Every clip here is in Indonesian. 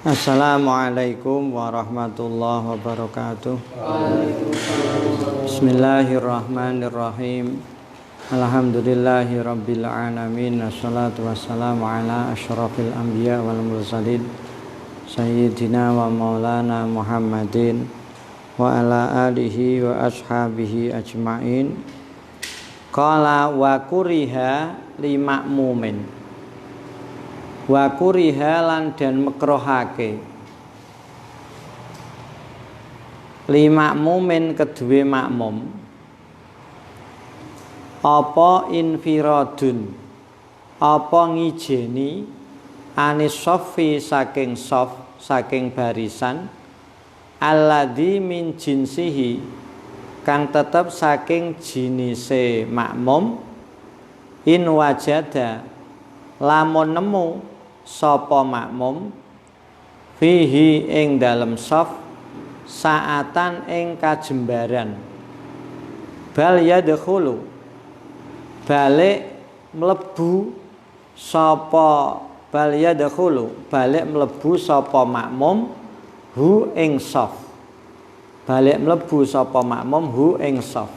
Assalamualaikum warahmatullahi wabarakatuh. Bismillahirrahmanirrahim. Alhamdulillahi rabbil alamin. Assalatu wassalamu ala asyrafil anbiya wal mursalin sayyidina wa maulana Muhammadin wa ala alihi wa ashabihi ajmain. Qala wa kuriha lima'mumin. Wa kuriha lan dan makruhake lima makmumin kedue makmum apa infiradun apa ngijeni anis sofi saking sof saking barisan alladzi min jinsihi kang tetep saking jinise makmum in wajada lamun nemu sapa makmum fihi ing dalem sof saatan ing kajembaran bal yadkhulu balik mlebu sapa bal yadkhulu balik mlebu sapa makmum hu ing sof balik mlebu sapa makmum hu ing sof.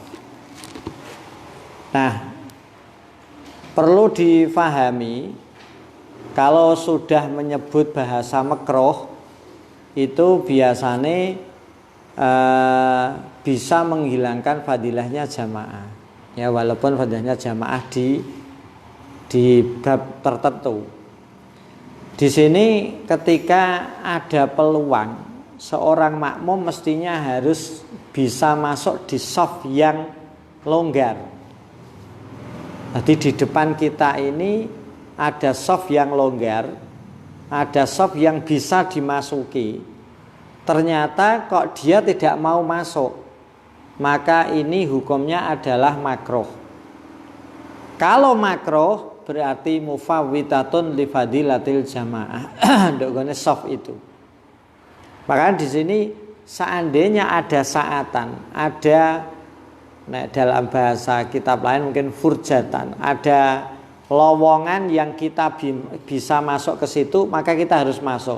Nah, perlu difahami kalau sudah menyebut bahasa makruh itu biasanya bisa menghilangkan fadilahnya jamaah. Ya, walaupun fadilahnya jamaah di bab tertentu. Di sini ketika ada peluang seorang makmum mestinya harus bisa masuk di shaf yang longgar. Jadi di depan kita ini ada shaf yang longgar, ada shaf yang bisa dimasuki. Ternyata kok dia tidak mau masuk, maka ini hukumnya adalah makruh. Kalau makruh berarti mufawwitatun li fadilatil jamaah. Ndogone shaf itu. Maka di sini seandainya ada saatan, ada dalam bahasa kitab lain mungkin furjatan, ada lowongan yang kita bisa masuk ke situ, maka kita harus masuk.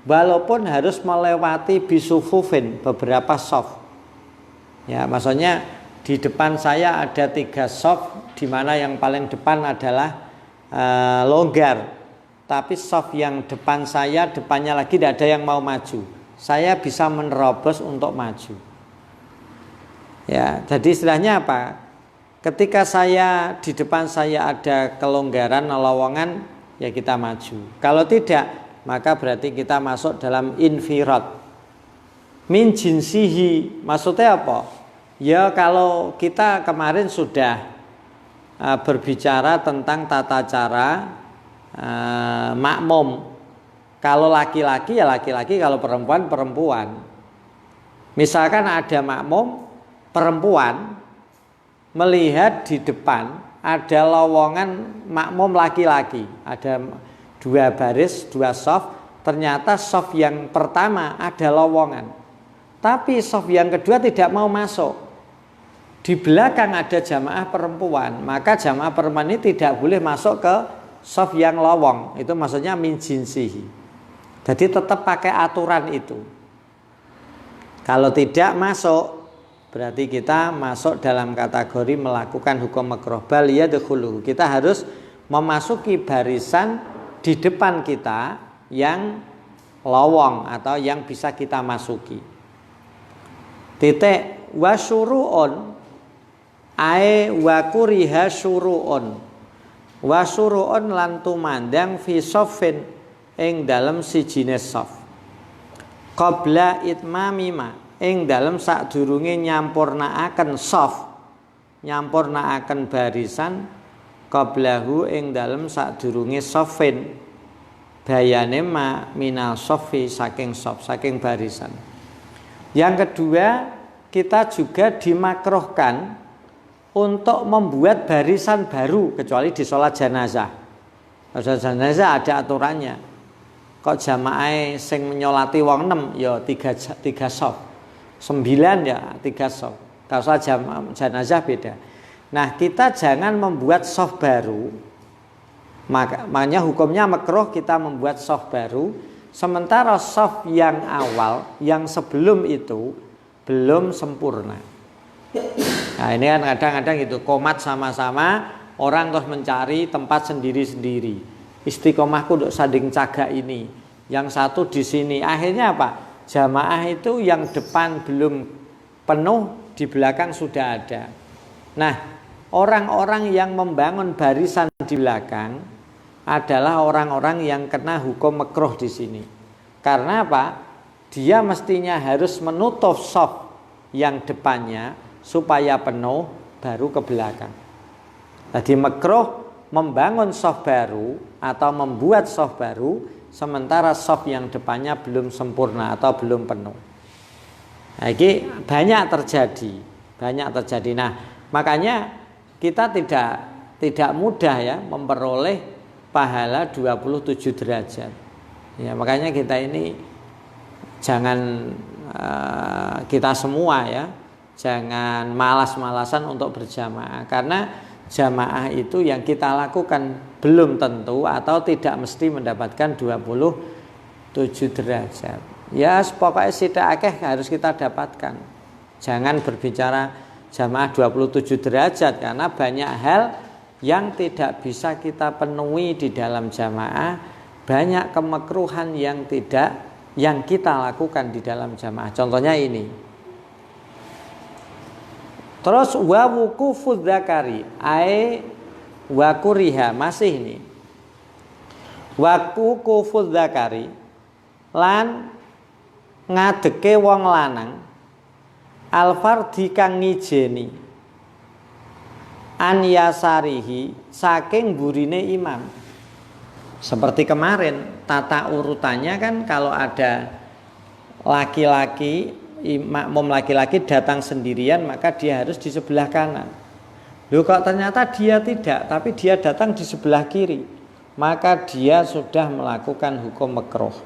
Walaupun harus melewati bisufufin beberapa shaf. Ya, maksudnya di depan saya ada 3 shaf, di mana yang paling depan adalah longgar. Tapi shaf yang depan saya, depannya lagi tidak ada yang mau maju. Saya bisa menerobos untuk maju. Ya, jadi istilahnya apa? Ketika di depan saya ada kelonggaran, lowongan, ya kita maju. Kalau tidak, maka berarti kita masuk dalam infirad. Min jinsihi, maksudnya apa? Ya kalau kita kemarin sudah berbicara tentang tata cara makmum. Kalau laki-laki ya laki-laki, kalau perempuan perempuan. Misalkan ada makmum perempuan melihat di depan ada lowongan makmum laki-laki, ada 2 baris, 2 shaf. Ternyata shaf yang pertama ada lowongan, tapi shaf yang kedua tidak mau masuk. Di belakang ada jamaah perempuan, maka jamaah perempuan ini tidak boleh masuk ke shaf yang lowong. Itu maksudnya min jinsihi. Jadi tetap pakai aturan itu. Kalau tidak masuk, berarti kita masuk dalam kategori melakukan hukum makruh. Bal yadkhulu. Kita harus memasuki barisan di depan kita yang lowong atau yang bisa kita masuki. Titik wasyuruun ae wa kuriha syuruun. Wasyuruun lan tumandang fi shaffin ing dalem sijine shaf. Qabla itmamima ing dalem sadurunge nyampurnaaken shaf, nyampurnaaken barisan qablahu ing dalem sadurunge shafin bayane ma minal shafi saking shaf, saking barisan. Yang kedua, kita juga dimakruhkan untuk membuat barisan baru kecuali di sholat jenazah. Sholat jenazah ada aturannya. Kok jamaah sing menyolati wong 6 ya 3 shaf. 9 ya 3 shaf. Kalau sholat jenazah beda. Nah, kita jangan membuat shaf baru. Makanya hukumnya makruh kita membuat shaf baru sementara shaf yang awal, yang sebelum itu belum sempurna. Nah ini kan kadang-kadang itu qomat sama-sama, orang terus mencari tempat sendiri-sendiri. Istiqomahku untuk sanding cagak ini, yang satu di sini. Akhirnya apa? Jamaah itu yang depan belum penuh, di belakang sudah ada. Nah, orang-orang yang membangun barisan di belakang adalah orang-orang yang kena hukum makruh di sini. Karena apa? Dia mestinya harus menutup shaf yang depannya supaya penuh, baru ke belakang. Jadi makruh membangun shaf baru atau membuat shaf baru sementara shaf yang depannya belum sempurna atau belum penuh. Nah, ini banyak terjadi. Nah, makanya kita tidak mudah ya memperoleh pahala 27 derajat. Ya, makanya kita ini jangan kita semua ya, jangan malas-malasan untuk berjamaah, karena jamaah itu yang kita lakukan belum tentu atau tidak mesti mendapatkan 27 derajat. Ya pokoknya sidak akeh harus kita dapatkan. Jangan berbicara jamaah 27 derajat, karena banyak hal yang tidak bisa kita penuhi di dalam jamaah, banyak kemakruhan yang kita lakukan di dalam jamaah. Contohnya ini. Terus wa wuqufudz zakari ai wa kuriha, masih ini. Wa wuqufudz zakari lan ngadeke wong lanang alfardi kang ngijeni an yasarihi saking burine imam. Seperti kemarin tata urutannya kan, kalau ada laki-laki, makmum laki-laki datang sendirian, maka dia harus di sebelah kanan. Loh kok ternyata dia tidak, tapi dia datang di sebelah kiri, maka dia sudah melakukan hukum makruh.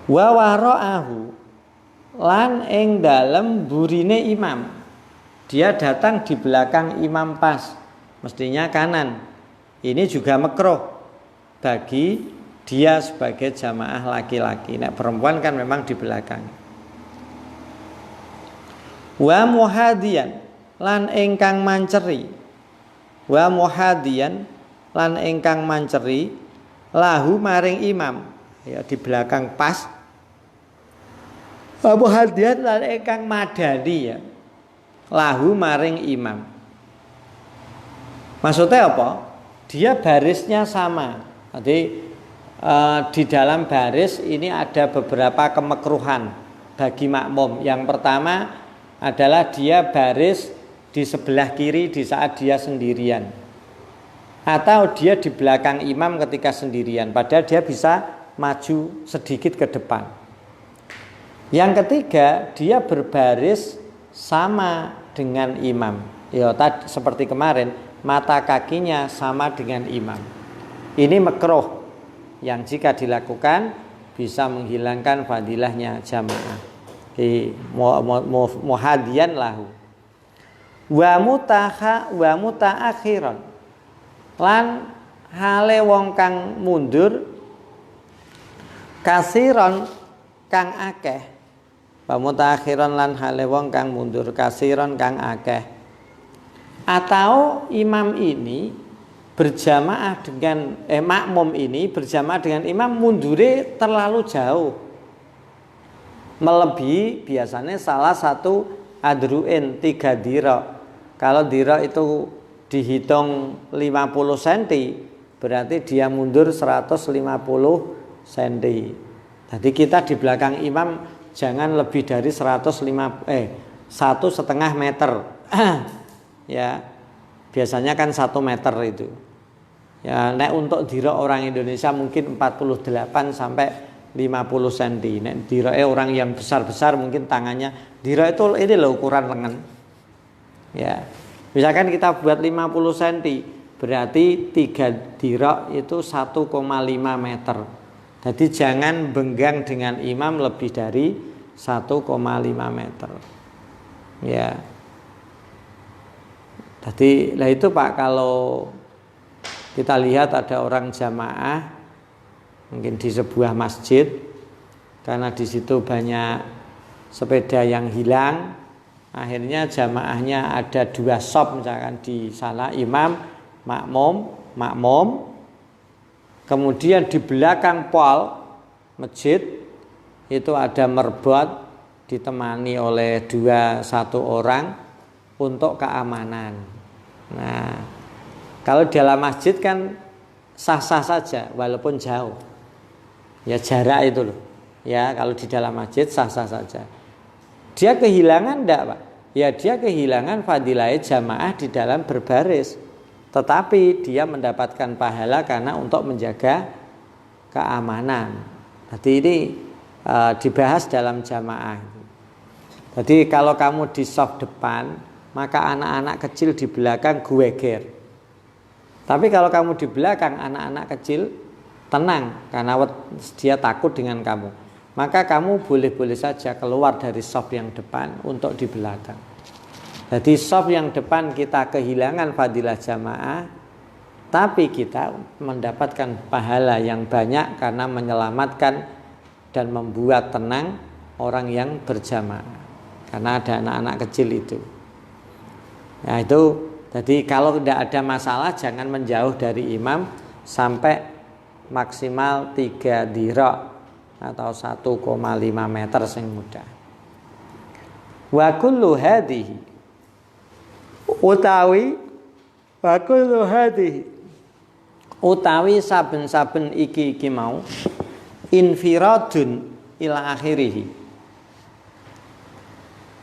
Wa wara'ahu lan ing dalem burine imam, dia datang di belakang imam pas, mestinya kanan. Ini juga makruh bagi dia sebagai jamaah laki-laki. Nek perempuan kan memang di belakang. Wa muhadiyan lan ingkang manceri. Wa muhadiyan lan ingkang manceri lahu maring imam, ya di belakang pas. Wa muhadiyan lan ingkang madani, ya lahu maring imam. Maksudnya apa? Dia barisnya sama. Jadi di dalam baris ini ada beberapa kemakruhan bagi makmum. Yang pertama adalah dia baris di sebelah kiri di saat dia sendirian, atau dia di belakang imam ketika sendirian, padahal dia bisa maju sedikit ke depan. Yang ketiga, dia berbaris sama dengan imam. Ya, seperti kemarin, mata kakinya sama dengan imam. Ini makruh yang jika dilakukan bisa menghilangkan fadilahnya jamaah. Muhadiyan lahu. Wa mutaakhiran lan hale wong kang mundur kasiron kang akeh. Wa mutaakhiran lan hale wong kang mundur kasiron kang akeh. Atau imam ini berjamaah dengan makmum ini berjamaah dengan imam mundure terlalu jauh, melebihi biasanya salah satu adruin 3 dirok. Kalau dirok itu dihitung 50 cm, berarti dia mundur 150 cm. Jadi kita di belakang imam jangan lebih dari 1,5 meter. Ya, biasanya kan 1 meter itu. Ya, nek untuk dirok orang Indonesia mungkin 48 sampai 50 cm. Nek dirok orang yang besar-besar mungkin tangannya, dirok itu ini loh ukuran lengan. Ya. Misalkan kita buat 50 cm, berarti 3 dirok itu 1,5 meter. Jadi jangan benggang dengan imam lebih dari 1,5 meter. Ya. Jadi lah itu Pak, kalau kita lihat ada orang jamaah mungkin di sebuah masjid, karena di situ banyak sepeda yang hilang, akhirnya jamaahnya ada 2 shop, misalkan di sana imam, makmum, kemudian di belakang pol masjid itu ada merbot ditemani oleh 1 orang untuk keamanan. Nah, kalau di dalam masjid kan sah-sah saja walaupun jauh. Ya jarak itu loh. Ya kalau di dalam masjid sah-sah saja. Dia kehilangan enggak, Pak? Ya dia kehilangan fadilah jamaah di dalam berbaris. Tetapi dia mendapatkan pahala karena untuk menjaga keamanan. Jadi ini dibahas dalam jamaah. Jadi kalau kamu di shaf depan, maka anak-anak kecil di belakang gueger. Tapi kalau kamu di belakang, anak-anak kecil tenang karena dia takut dengan kamu. Maka kamu boleh-boleh saja keluar dari shaf yang depan untuk di belakang. Jadi shaf yang depan kita kehilangan fadilah jamaah, tapi kita mendapatkan pahala yang banyak karena menyelamatkan dan membuat tenang orang yang berjamaah. Karena ada anak-anak kecil itu. Nah itu, jadi kalau tidak ada masalah jangan menjauh dari imam sampai maksimal 3 dhira' atau 1,5 meter sing mudah. Wa kullu hadhihi utawi saben-saben iki mau infiradun ila akhirih.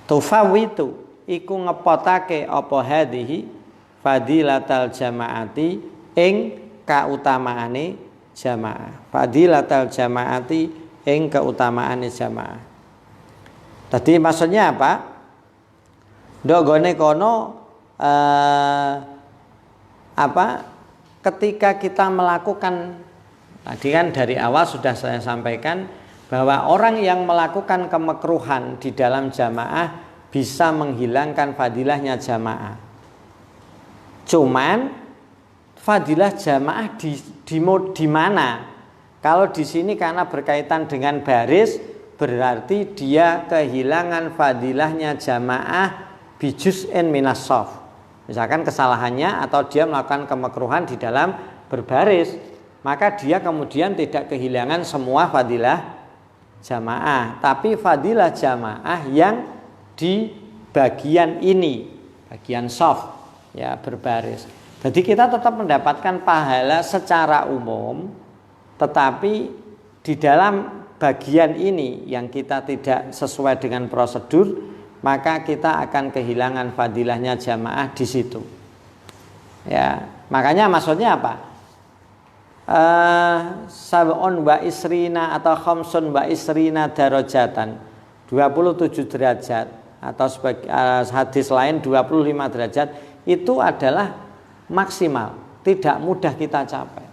Tufawitu iku ngepotake apa hadhihi fadilatal jamaati ing kautamaane jamaah. Fadilatal jamaati ing kautamaane jamaah. Tadi maksudnya apa? Ndogone kono ketika kita melakukan, tadi kan dari awal sudah saya sampaikan bahwa orang yang melakukan kemekruhan di dalam jamaah bisa menghilangkan fadilahnya jamaah. Cuman fadilah jamaah di mana? Kalau di sini karena berkaitan dengan baris, berarti dia kehilangan fadilahnya jamaah bijuz'in minas shaf. Misalkan kesalahannya atau dia melakukan kemekruhan di dalam berbaris, maka dia kemudian tidak kehilangan semua fadilah jamaah, tapi fadilah jamaah yang di bagian ini, bagian shaf, ya berbaris. Jadi kita tetap mendapatkan pahala secara umum, tetapi di dalam bagian ini yang kita tidak sesuai dengan prosedur, maka kita akan kehilangan fadilahnya jamaah di situ. Ya, makanya maksudnya apa? Sab'un wa isrina atau khamsun wa isrina darajatan, 27 derajat, atau sebagai hadis lain 25 derajat, itu adalah maksimal, tidak mudah kita capai.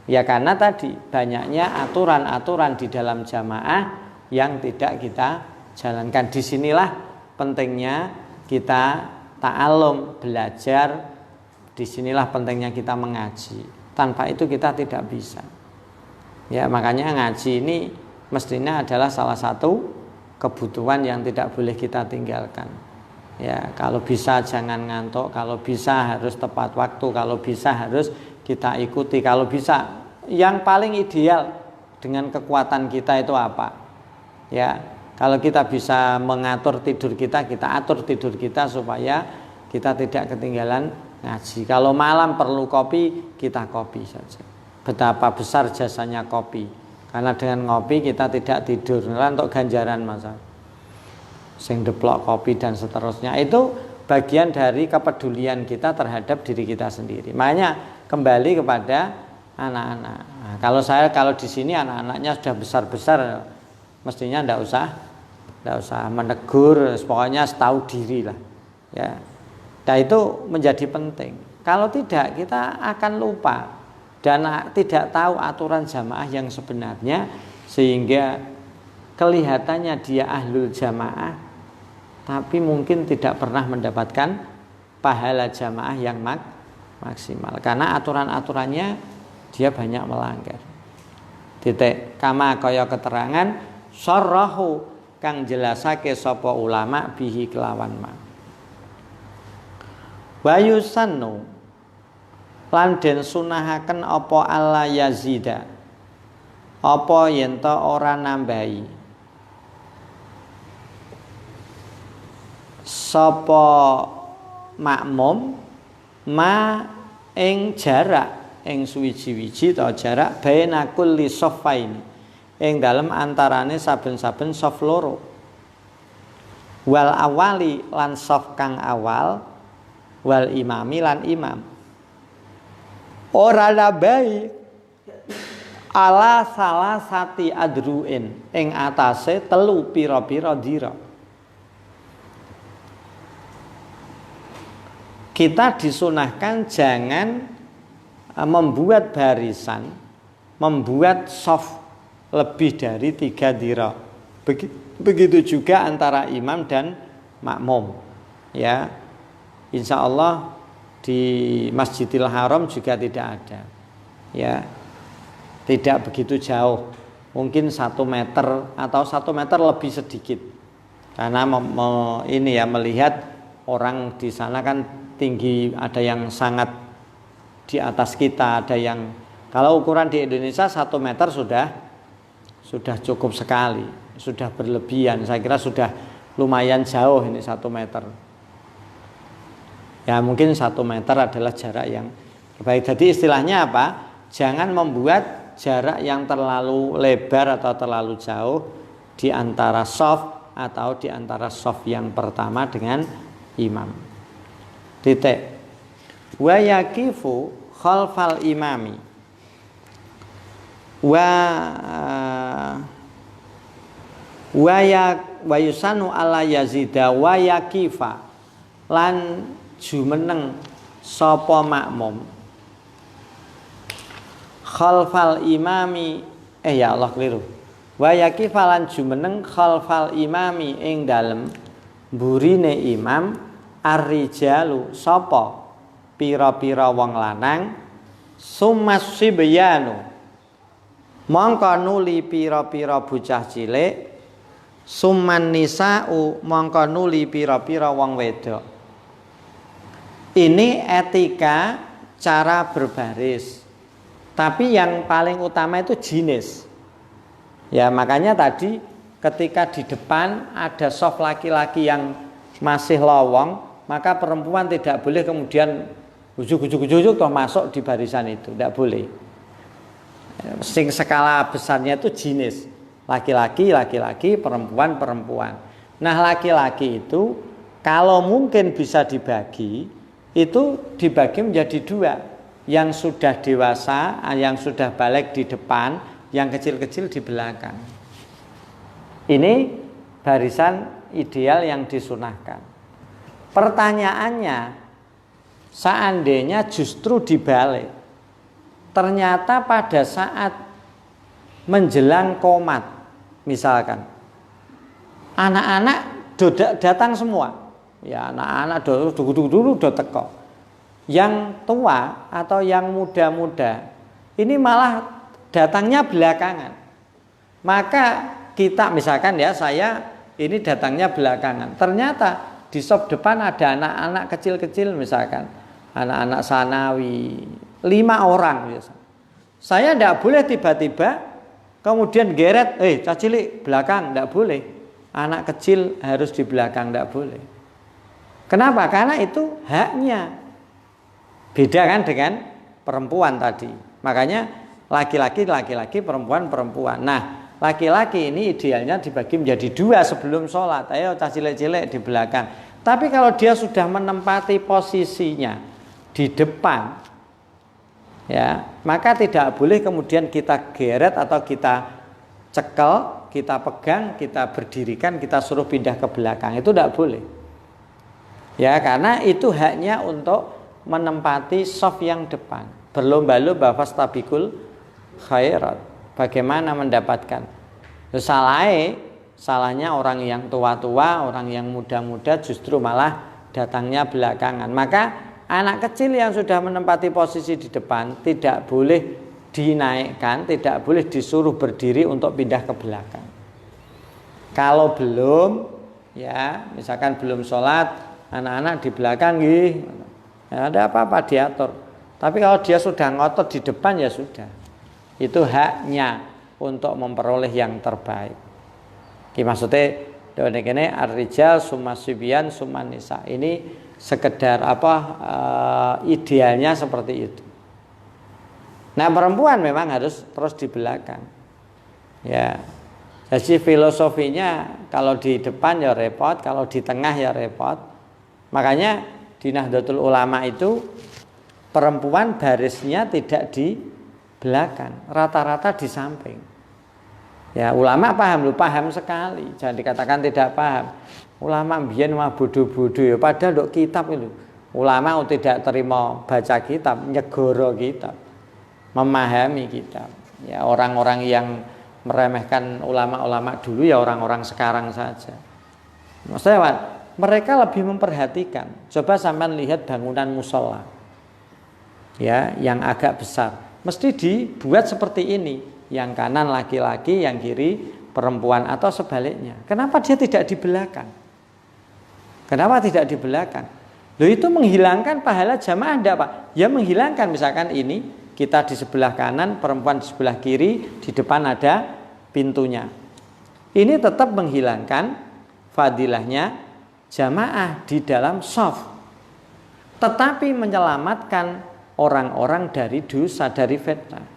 Ya karena tadi banyaknya aturan-aturan di dalam jamaah yang tidak kita jalankan. Disinilah pentingnya kita ta'allum, belajar. Disinilah pentingnya kita mengaji. Tanpa itu kita tidak bisa. Ya makanya ngaji ini mestinya adalah salah satu kebutuhan yang tidak boleh kita tinggalkan. Ya kalau bisa jangan ngantuk, kalau bisa harus tepat waktu, kalau bisa harus kita ikuti, kalau bisa yang paling ideal dengan kekuatan kita itu apa? Ya kalau kita bisa mengatur tidur kita, kita atur tidur kita supaya kita tidak ketinggalan ngaji. Kalau malam perlu kopi, kita kopi saja. Betapa besar jasanya kopi. Karena dengan ngopi kita tidak tidur. Nah, untuk ganjaran masa. Sing deplok kopi dan seterusnya. Itu bagian dari kepedulian kita terhadap diri kita sendiri. Makanya kembali kepada anak-anak. Nah, kalau di sini anak-anaknya sudah besar-besar, mestinya tidak usah menegur, pokoknya tahu diri lah. Ya. Nah itu menjadi penting. Kalau tidak kita akan lupa dan tidak tahu aturan jamaah yang sebenarnya, sehingga kelihatannya dia ahlul jamaah tapi mungkin tidak pernah mendapatkan pahala jamaah yang maksimal karena aturan-aturannya dia banyak melanggar. Titik. Kama kaya keterangan syarrahu kang jelasake sapa ulama bihi kelawan ma. Wa yusannu lan den sunahaken apa alla yazida apa yen ta ora nambahi sapa makmum ma ing jarak ing suwiji-wiji ta jarak baina kulli saffaini ing dalem antarane saben-saben saf loro wal awali lan saf kang awal wal imami lan imam ora nambahi ala salah sati adruin ing atase telu pira-pira dira. Kita disunahkan jangan membuat barisan, membuat soft lebih dari 3 dira. Begitu juga antara imam dan makmum. Ya, insya Allah di Masjidil Haram juga tidak ada. Ya, tidak begitu jauh, mungkin 1 meter atau 1 meter lebih sedikit. Karena ini ya melihat orang di sana kan tinggi, ada yang sangat di atas kita, ada yang kalau ukuran di Indonesia 1 meter sudah cukup sekali, sudah berlebihan. Saya kira sudah lumayan jauh ini 1 meter. Ya mungkin 1 meter adalah jarak yang terbaik. Jadi istilahnya apa? Jangan membuat jarak yang terlalu lebar atau terlalu jauh di antara shaf atau di antara shaf yang pertama dengan imam. Titik. Wa yaqifu khalfal imami. Wa yusanu ala yazida wa yaqifa lan jumeneng sapa makmum khalfal imami ya Allah keliru. Wa yaqifalan jumeneng khalfal imami ing dalem burine imam ar-rijalu sapa pira-pira wong lanang summas sibyanu mongko nuli pira-pira bocah cilik summan nisa'u mongko nuli pira-pira wong wedok. Ini etika cara berbaris. Tapi yang paling utama itu jenis. Ya makanya tadi ketika di depan ada soft laki-laki yang masih lowong, maka perempuan tidak boleh kemudian ujuk-ujuk toh masuk di barisan itu, tidak boleh. Sing skala besarnya itu jenis. Laki-laki, laki-laki, perempuan, perempuan. Nah laki-laki itu kalau mungkin bisa dibagi, itu dibagi menjadi 2. Yang sudah dewasa, yang sudah balik di depan, yang kecil-kecil di belakang. Ini barisan ideal yang disunahkan. Pertanyaannya, seandainya justru dibalik, ternyata pada saat menjelang qomat, misalkan, anak-anak datang semua, ya anak-anak dulu teko. Yang tua atau yang muda-muda ini malah datangnya belakangan. Maka kita misalkan ya saya ini datangnya belakangan. Ternyata di sop depan ada anak-anak kecil-kecil misalkan anak-anak sanawi 5 orang biasa. Saya tidak boleh tiba-tiba kemudian geret, cilik belakang, tidak boleh. Anak kecil harus di belakang, tidak boleh. Kenapa? Karena itu haknya. Beda kan dengan perempuan tadi. Makanya laki-laki, perempuan. Nah, laki-laki ini idealnya dibagi menjadi 2 sebelum sholat. Ayo cah cilik-cilik di belakang. Tapi kalau dia sudah menempati posisinya di depan, ya, maka tidak boleh kemudian kita geret atau kita cekel, kita pegang, kita berdirikan, kita suruh pindah ke belakang. Itu tidak boleh. Ya, karena itu haknya untuk menempati saf yang depan. Berlomba-lomba fastabiqul khairat. Bagaimana mendapatkan? Salahnya orang yang tua-tua, orang yang muda-muda justru malah datangnya belakangan. Maka anak kecil yang sudah menempati posisi di depan tidak boleh dinaikkan, tidak boleh disuruh berdiri untuk pindah ke belakang. Kalau belum, ya misalkan belum sholat, anak-anak di belakang ya ada apa-apa diatur. Tapi kalau dia sudah ngotot di depan ya sudah, itu haknya untuk memperoleh yang terbaik. Maksudnya ini ar-rijal summa sibyan summa nisa. Ini sekedar idealnya seperti itu. Nah, perempuan memang harus terus di belakang. Ya. Jadi filosofinya kalau di depan ya repot, kalau di tengah ya repot. Makanya di Nahdlatul Ulama itu perempuan barisnya tidak di belakang, rata-rata di samping. Ya, ulama paham sekali, jangan dikatakan tidak paham. Ulama mbiyen mah bodoh-bodoh ya, padahal nduk kitab itu. Ulama tidak terima baca kitab, nyegoro kitab, memahami kitab. Ya, orang-orang yang meremehkan ulama-ulama dulu ya orang-orang sekarang saja. Maksudnya mereka lebih memperhatikan. Coba sampean lihat bangunan musola. Ya, yang agak besar. Mesti dibuat seperti ini. Yang kanan laki-laki, yang kiri perempuan atau sebaliknya. Kenapa dia tidak di belakang? Kenapa tidak di belakang? Loh, itu menghilangkan pahala jamaah enggak, Pak? Ya menghilangkan, misalkan ini kita di sebelah kanan, perempuan di sebelah kiri, di depan ada pintunya. Ini tetap menghilangkan fadilahnya jamaah di dalam shaf. Tetapi menyelamatkan orang-orang dari dosa, dari fitnah.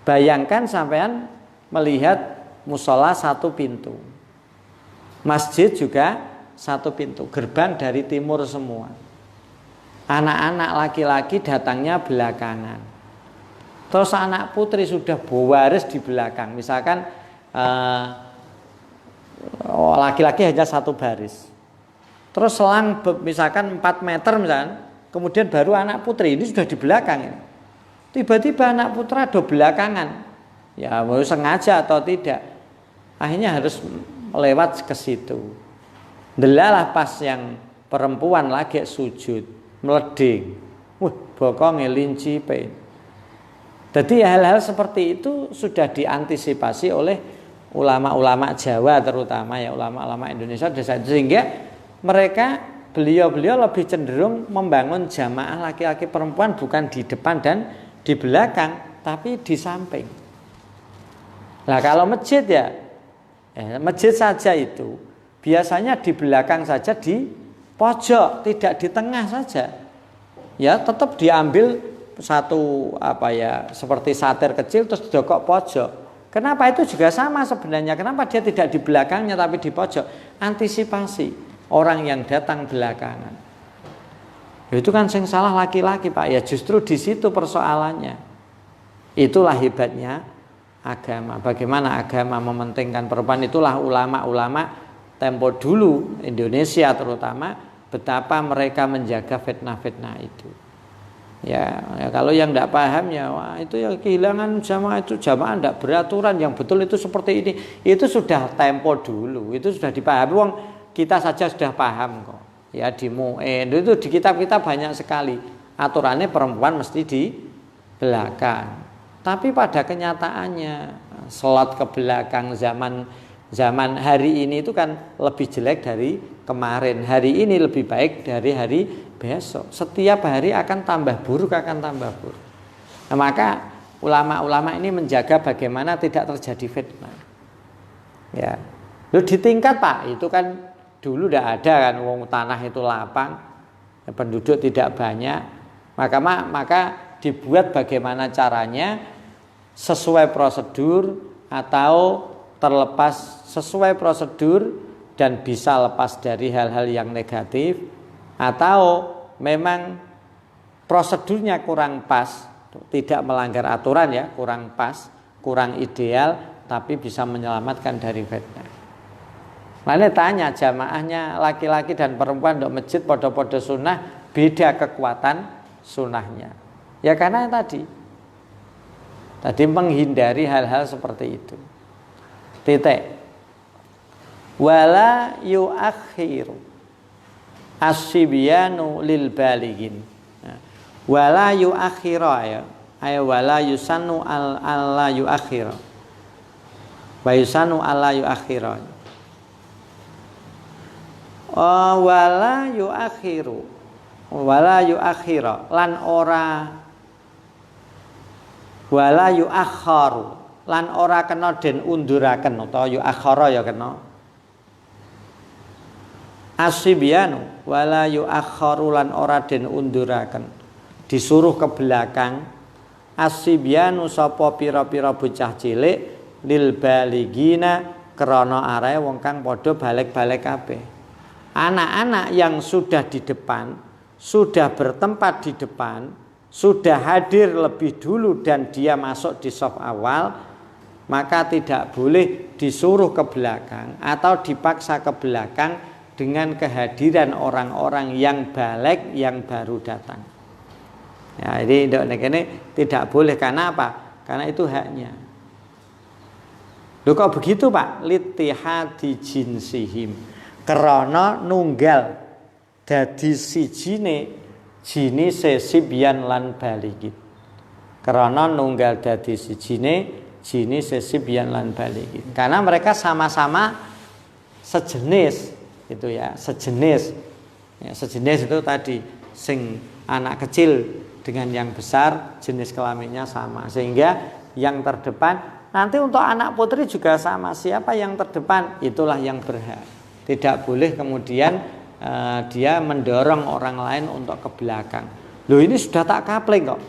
Bayangkan sampean melihat musola satu pintu, masjid juga satu pintu, gerbang dari timur semua. Anak-anak laki-laki datangnya belakangan. Terus anak putri sudah baris di belakang. Misalkan laki-laki hanya satu baris. Terus selang misalkan 4 meter misalkan, kemudian baru anak putri, ini sudah di belakang ini. Tiba-tiba anak putra do belakangan, ya mau sengaja atau tidak, akhirnya harus lewat ke situ. Delalah pas yang perempuan lagi sujud, meleding, bokongnya linci pe. Jadi hal-hal seperti itu sudah diantisipasi oleh ulama-ulama Jawa terutama ya ulama-ulama Indonesia, sehingga mereka beliau-beliau lebih cenderung membangun jamaah laki-laki perempuan bukan di depan dan di belakang, tapi di samping. Nah, kalau masjid ya, masjid saja itu biasanya di belakang saja, di pojok, tidak di tengah saja. Ya, tetap diambil satu seperti satir kecil terus didokok pojok. Kenapa? Itu juga sama sebenarnya. Kenapa dia tidak di belakangnya tapi di pojok? Antisipasi orang yang datang belakangan. Itu kan yang salah laki-laki, Pak. Ya justru di situ persoalannya. Itulah hebatnya agama. Bagaimana agama mementingkan perempuan, itulah ulama-ulama tempo dulu Indonesia terutama betapa mereka menjaga fitnah-fitnah itu. Ya kalau yang tidak paham ya wah, itu ya kehilangan jamaah, itu jamaah tidak beraturan, yang betul itu seperti ini. Itu sudah tempo dulu, itu sudah dipahami. Wong kita saja sudah paham kok. Ya di MUIN itu di kitab-kitab banyak sekali aturannya perempuan mesti di belakang. Tapi pada kenyataannya sholat ke belakang zaman hari ini itu kan lebih jelek dari kemarin. Hari ini lebih baik dari hari besok. Setiap hari akan tambah buruk, Nah, maka ulama-ulama ini menjaga bagaimana tidak terjadi fitnah. Ya, lu di tingkat Pak itu kan dulu tidak ada kan, wong tanah itu lapang, penduduk tidak banyak, maka dibuat bagaimana caranya sesuai prosedur atau terlepas sesuai prosedur dan bisa lepas dari hal-hal yang negatif, atau memang prosedurnya kurang pas, tidak melanggar aturan ya, kurang pas, kurang ideal, tapi bisa menyelamatkan dari fitnah. Lalu tanya jamaahnya laki-laki dan perempuan untuk masjid podo-podo sunnah, beda kekuatan sunnahnya. Ya karena tadi menghindari hal-hal seperti itu. Titik. Wala yuakhiru as-sibyanu lil balighin. Wala yuakhira ya. ay wala yusannu alla yuakhir wa yusannu alla yuakhir wala yuakhiru wala yuakhira lan ora wala yuakharu lan ora kena den unduraken utawa yuakhara ya kena asibyanu wala yuakharu lan ora den unduraken disuruh ke belakang asibyanu sapa pira-pira bocah cilik lil baligina krana arae wong kang padha balik-balik kabeh. Anak-anak yang sudah di depan, sudah bertempat di depan, sudah hadir lebih dulu dan dia masuk di saf awal, maka tidak boleh disuruh ke belakang atau dipaksa ke belakang dengan kehadiran orang-orang yang balik yang baru datang. Ya, ini tidak boleh karena apa? Karena itu haknya. Loh kok begitu Pak? Litihadi jinsihim. Karena nunggal dadi sijine jinise sibyan lan baligin. Karena nunggal dadi sijine jinise sibyan lan baligin. Karena mereka sama-sama sejenis itu ya, sejenis. Ya, sejenis itu tadi sing anak kecil dengan yang besar jenis kelaminnya sama, sehingga yang terdepan nanti untuk anak putri juga sama, siapa yang terdepan itulah yang berhak. Tidak boleh kemudian dia mendorong orang lain untuk ke belakang. Loh ini sudah tak kapling kok.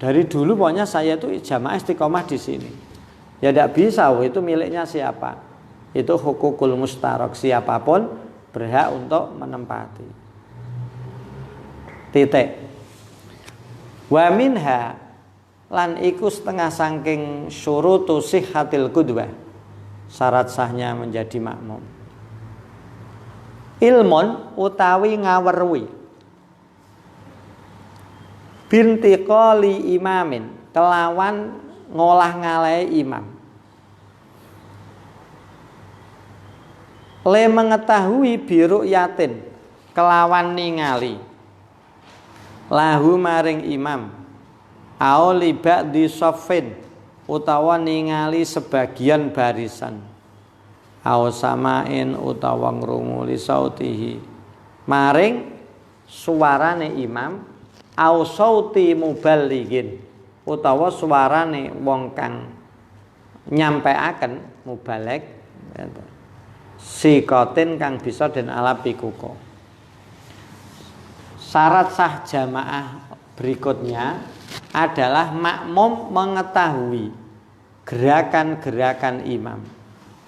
Dari dulu pokoknya saya itu jamaah istiqomah di sini. Ya tidak bisa, itu miliknya siapa? Itu hukukul mustarok, siapapun berhak untuk menempati. Titik. Wa minha lan iku setengah saking syurutu sihhatil qudwah, syarat sahnya menjadi makmum. Ilmun utawi ngawerwi bintiqali imamin kelawan ngolah ngalai imam. Le mengetahui biru yatin kelawan ningali lahu maring imam au liba di sofin utawa ningali sebagian barisan au samain utawa ngrungu li sautihi maring suarane imam au sauti muballigin utawa suarane wong kang nyampeaken mubalig sikotin kang bisa den ala pikuko. Syarat sah jamaah berikutnya adalah makmum mengetahui gerakan-gerakan imam.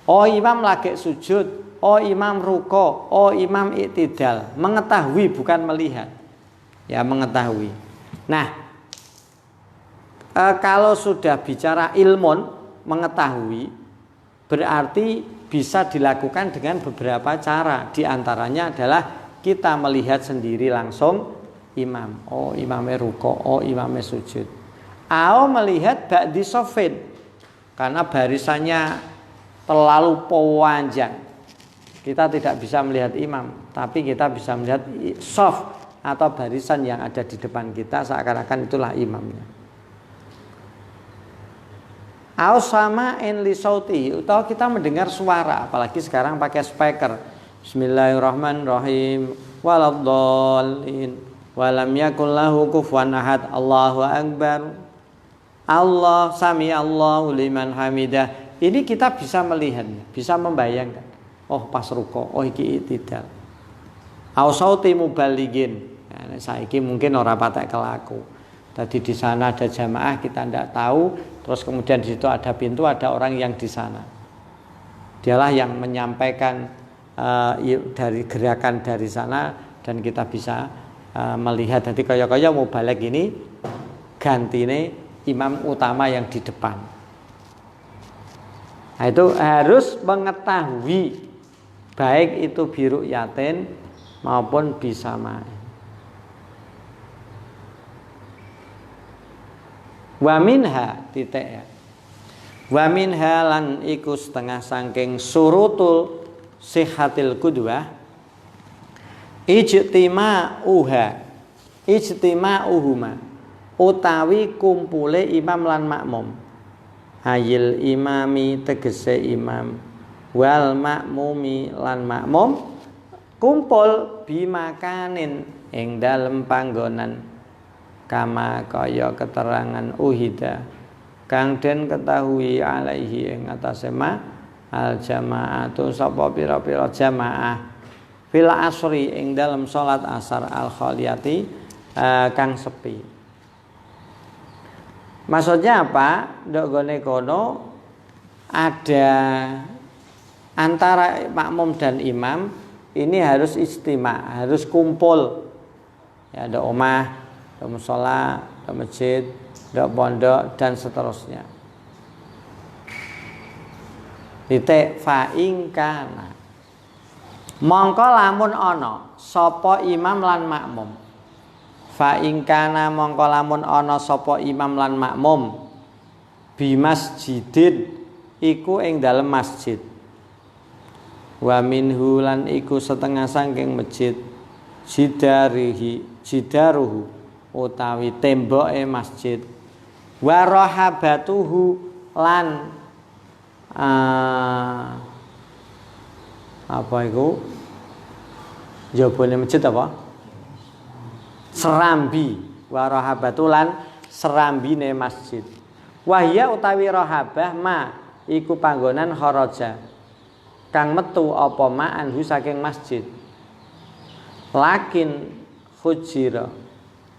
Oh imam lagi sujud, oh imam ruko, oh imam iktidal. Mengetahui bukan melihat. Ya mengetahui. Nah kalau sudah bicara ilmun mengetahui berarti bisa dilakukan dengan beberapa cara. Di antaranya adalah kita melihat sendiri langsung imam. Oh imamnya ruko, oh imamnya sujud. Atau melihat ba'di sofin karena barisannya terlalu panjang. Kita tidak bisa melihat imam, tapi kita bisa melihat sof atau barisan yang ada di depan kita seakan-akan itulah imamnya. Au sama en li sauti, atau kita mendengar suara, apalagi sekarang pakai speaker. Bismillahirrahmanirrahim. Waladhdallin. Walam yakul lahu kufuwan ahad. Allahu akbar. Allah sami Allahu liman hamidah. Ini kita bisa melihatnya, bisa membayangkan. Oh pas ruko, oh iki iktidal. Au sauti muballigin. Nah, saiki mungkin ora patek kelaku. Tadi di sana ada jamaah kita tidak tahu, terus kemudian di situ ada pintu, ada orang yang di sana. Dialah yang menyampaikan dari gerakan dari sana dan kita bisa melihat. Jadi kaya-kaya mau balik ini gantine imam utama yang di depan. Nah, itu harus mengetahui baik itu biru yatin maupun bisama. Wa minha titik ya. Wa minha lan iku setengah saking surutul sihhatil qudwah ijtima'uhuma utawi kumpule imam lan makmum. Ayil imami tegese imam wal makmumi lan makmum kumpul bimakanin ing dalem panggonan kama kaya keterangan uhida kang den ketahui alaihi ing atase ma al jamaatu sapa pira-pira jamaah fil asri ing dalem salat asar al khaliyati kang sepi. Maksudnya apa? Ndok gone kono ada antara makmum dan imam ini harus istima, harus kumpul. Ya, ada omah, ada mushola, ada masjid, ada pondok dan seterusnya. Titik fa ing kana. Mongko lamun ana sapa imam lan makmum. Fa ing kana mongko lamun ana sapa imam lan makmum bi masjidin iku ing dalem masjid. Wa minhu lan iku setengah saking masjid jidaruhu utawi temboke masjid wa rahabatuhu lan apa iku jabone masjid apa serambi wa rahabatu lan serambine masjid wahya utawi rahabah ma iku panggonan kharaja kang metu apa ma'anhu saking masjid lakin khujira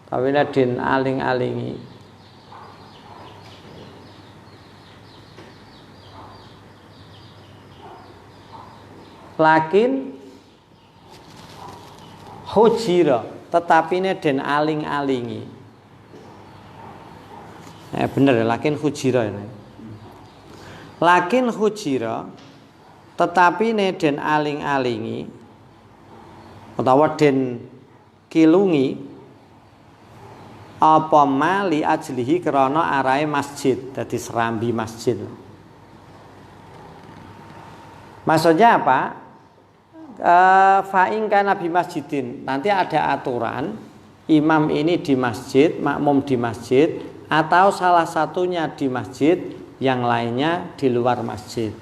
tapi den aling-alingi lakin khujira tetapine den aling-alingi bener lakin khujira lakin khujira tetapi den aling-alingi utawa den kilungi apa mali ajlihi krana arahe masjid dadi serambi masjid. Maksudnya apa? Fa in kana bi masjidin nanti ada aturan imam ini di masjid, makmum di masjid atau salah satunya di masjid, yang lainnya di luar masjid.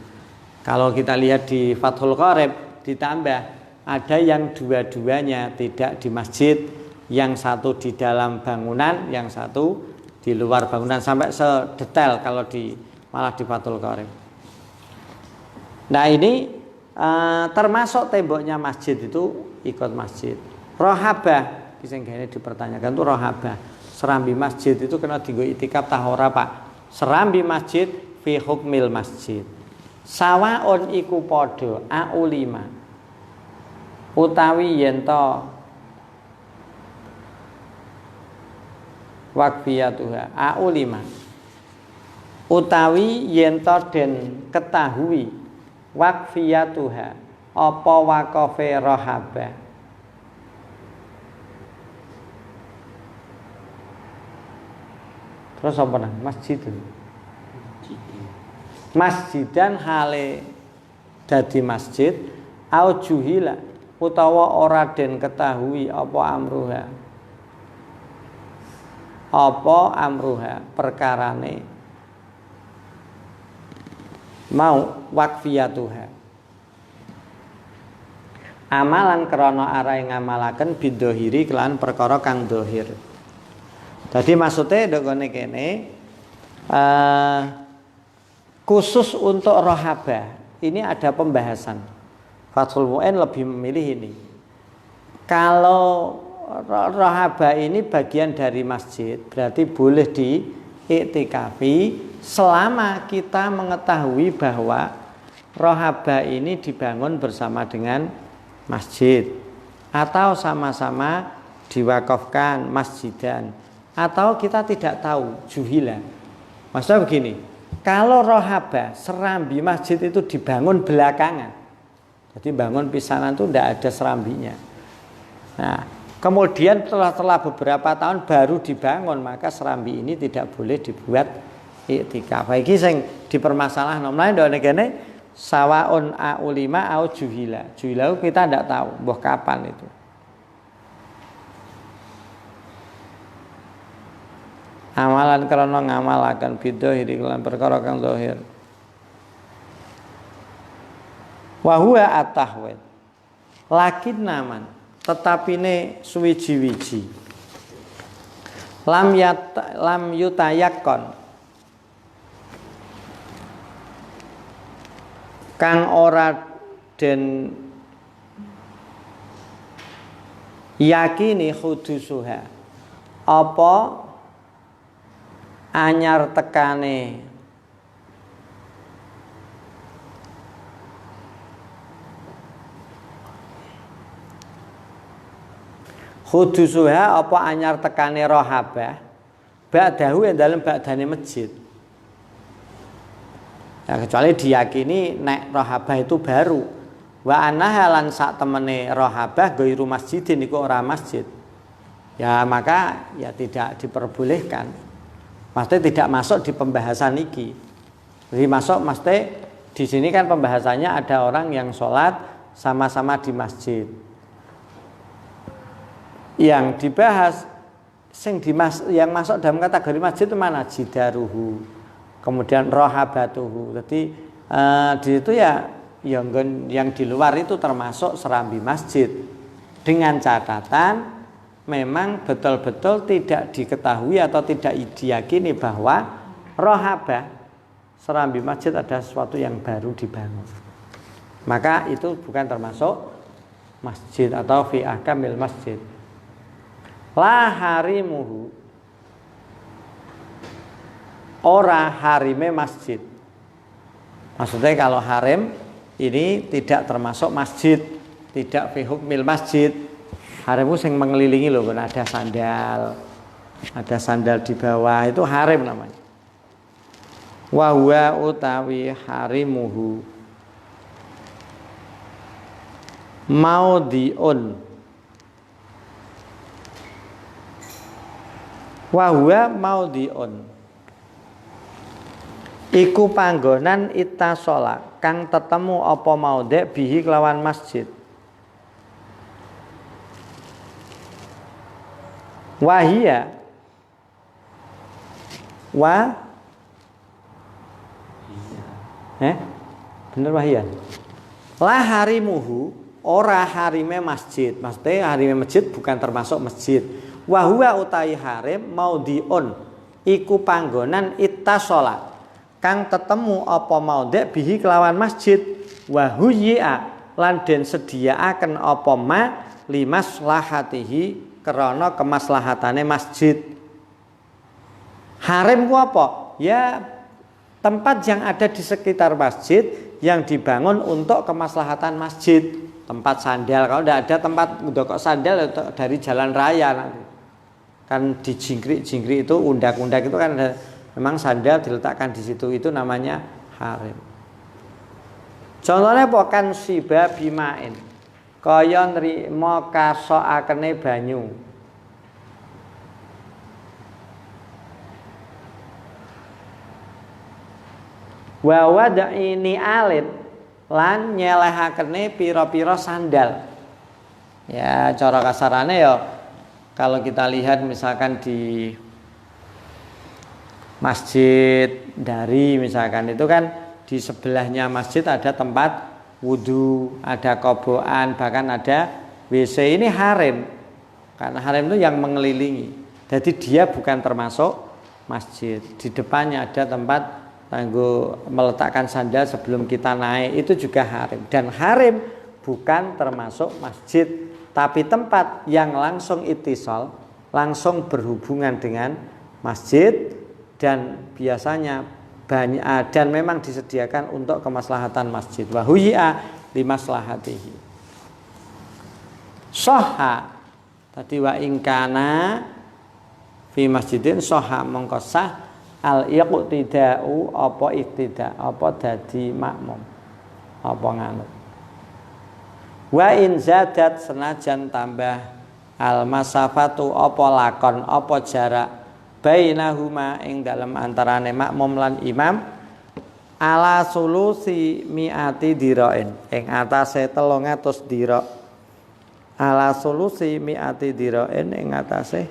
Kalau kita lihat di Fathul Qarib ditambah ada yang dua-duanya tidak di masjid, yang satu di dalam bangunan, yang satu di luar bangunan sampai sedetail kalau malah di Fathul Qarib. Nah ini termasuk temboknya masjid itu ikut masjid. Rohabah, bisa ini dipertanyakan tuh rohabah. Serambi masjid itu kena dienggo itikaf tahora Pak. Serambi masjid fi hukmil masjid. Sawaon iku podo aulima utawi yento wakfiyatuha aulima utawi yento den ketahui wakfiyatuha apa waqafe rohabah terus apa nang masjid itu masjidan hale dadi masjid au juhila utawa ora den ketahui apa amruha perkarane mau wakfiyatuha amalan krana arahe ngamalaken bidohiri kelan perkara kang dohir. Jadi maksudnya ndek kene khusus untuk rohabah ini ada pembahasan. Fathul Mu'in lebih memilih ini. Kalau rohabah ini bagian dari masjid, berarti boleh diiktikafi selama kita mengetahui bahwa rohabah ini dibangun bersama dengan masjid atau sama-sama diwakafkan masjidan atau kita tidak tahu juhila. Maksudnya begini, kalau rohabah serambi masjid itu dibangun belakangan, jadi bangun pisanan itu tidak ada serambinya. Nah, kemudian setelah beberapa tahun baru dibangun, maka serambi ini tidak boleh dibuat iktikaf. Iki sing dipermasalahkan. Mulane ndone kene sawaun aulima au juhila. Juhila kita tidak tahu mbah kapan itu. amalan krana ngamalaken bidzahiri lan perkara kang zahir. Wa huwa at-tahwil. Lakin naman tetapine suwiji-wiji. Lam yutayakon kang ora den yakini hudusuha apa anyar tekane hudusuha apa anyar tekane rohabah ba'dahu yang dalam ba'dane masjid. Ya, kecuali diyakini nek rohabah itu baru. Wa annaha lan sak temene rohabah ghairu masjidin iku ora masjid. Ya maka ya tidak diperbolehkan. Maksudnya tidak masuk di pembahasan iki. Jadi masuk maksudnya di sini kan pembahasannya ada orang yang sholat sama-sama di masjid. Yang dibahas yang masuk dalam kategori masjid itu mana? Jidaruhu. Kemudian rohabatuhu. Jadi di situ ya yang di luar itu termasuk serambi masjid dengan catatan memang betul-betul tidak diketahui atau tidak diyakini bahwa rohabah serambi masjid ada sesuatu yang baru dibangun, maka itu bukan termasuk masjid atau fi ahkamil masjid. La harimuhu ora harime masjid. Maksudnya kalau harim ini tidak termasuk masjid, tidak fi hukmil masjid. Harim itu yang mengelilingi loh, ada sandal di bawah, itu harim namanya. Wa huwa utawi harimuhu maudhi'un. Wa huwa maudhi'un iku panggonan ittasola kang tetemu apa maudhi' bihi kelawan masjid. Wahia bener wahia la harimuhu ora harime masjid. Maksudnya harime masjid bukan termasuk masjid. Wahua utai harim maudhi'un iku panggonan ittasola kang tetemu apa maudhi' bihi kelawan masjid. Wahuyi'a lan den sediaaken apa ma limaslahatihi krana kemaslahatane masjid. Harim ku apa? Ya tempat yang ada di sekitar masjid yang dibangun untuk kemaslahatan masjid. Tempat sandal, kalau tidak ada tempat ndokok sandal dari jalan raya nanti. Kan di jingkrik itu undak-undak itu kan ada, memang sandal diletakkan di situ, itu namanya harim. Contohnya pokan siba bimain kaya nrimo kasokakene banyu. Wa wadaini alin lan nyelehakene pira-pira sandal. Ya cara kasarane ya kalau kita lihat misalkan di masjid dari misalkan itu kan di sebelahnya masjid ada tempat wudu, ada kobokan, bahkan ada WC. Ini harim, karena harim itu yang mengelilingi. Jadi dia bukan termasuk masjid. Di depannya ada tempat tangguh meletakkan sandal sebelum kita naik, itu juga harim. Dan harim bukan termasuk masjid, tapi tempat yang langsung ittisal, langsung berhubungan dengan masjid, dan biasanya banyak dan memang disediakan untuk kemaslahatan masjid. Wa huyi'a limaslahatihi. Soha tadi wa ingkana fi masjidin soha mongko sah al iqtida'u apa iqtida apa dadi makmum apa nganut. Wa in zadat senajan tambah al masafatu apa lakon apa jarak bainahuma ing dalam antarane makmum lan imam ala sulusi mi'ati dirain ing atase 300 dira ala sulusi mi'ati dirain ing atase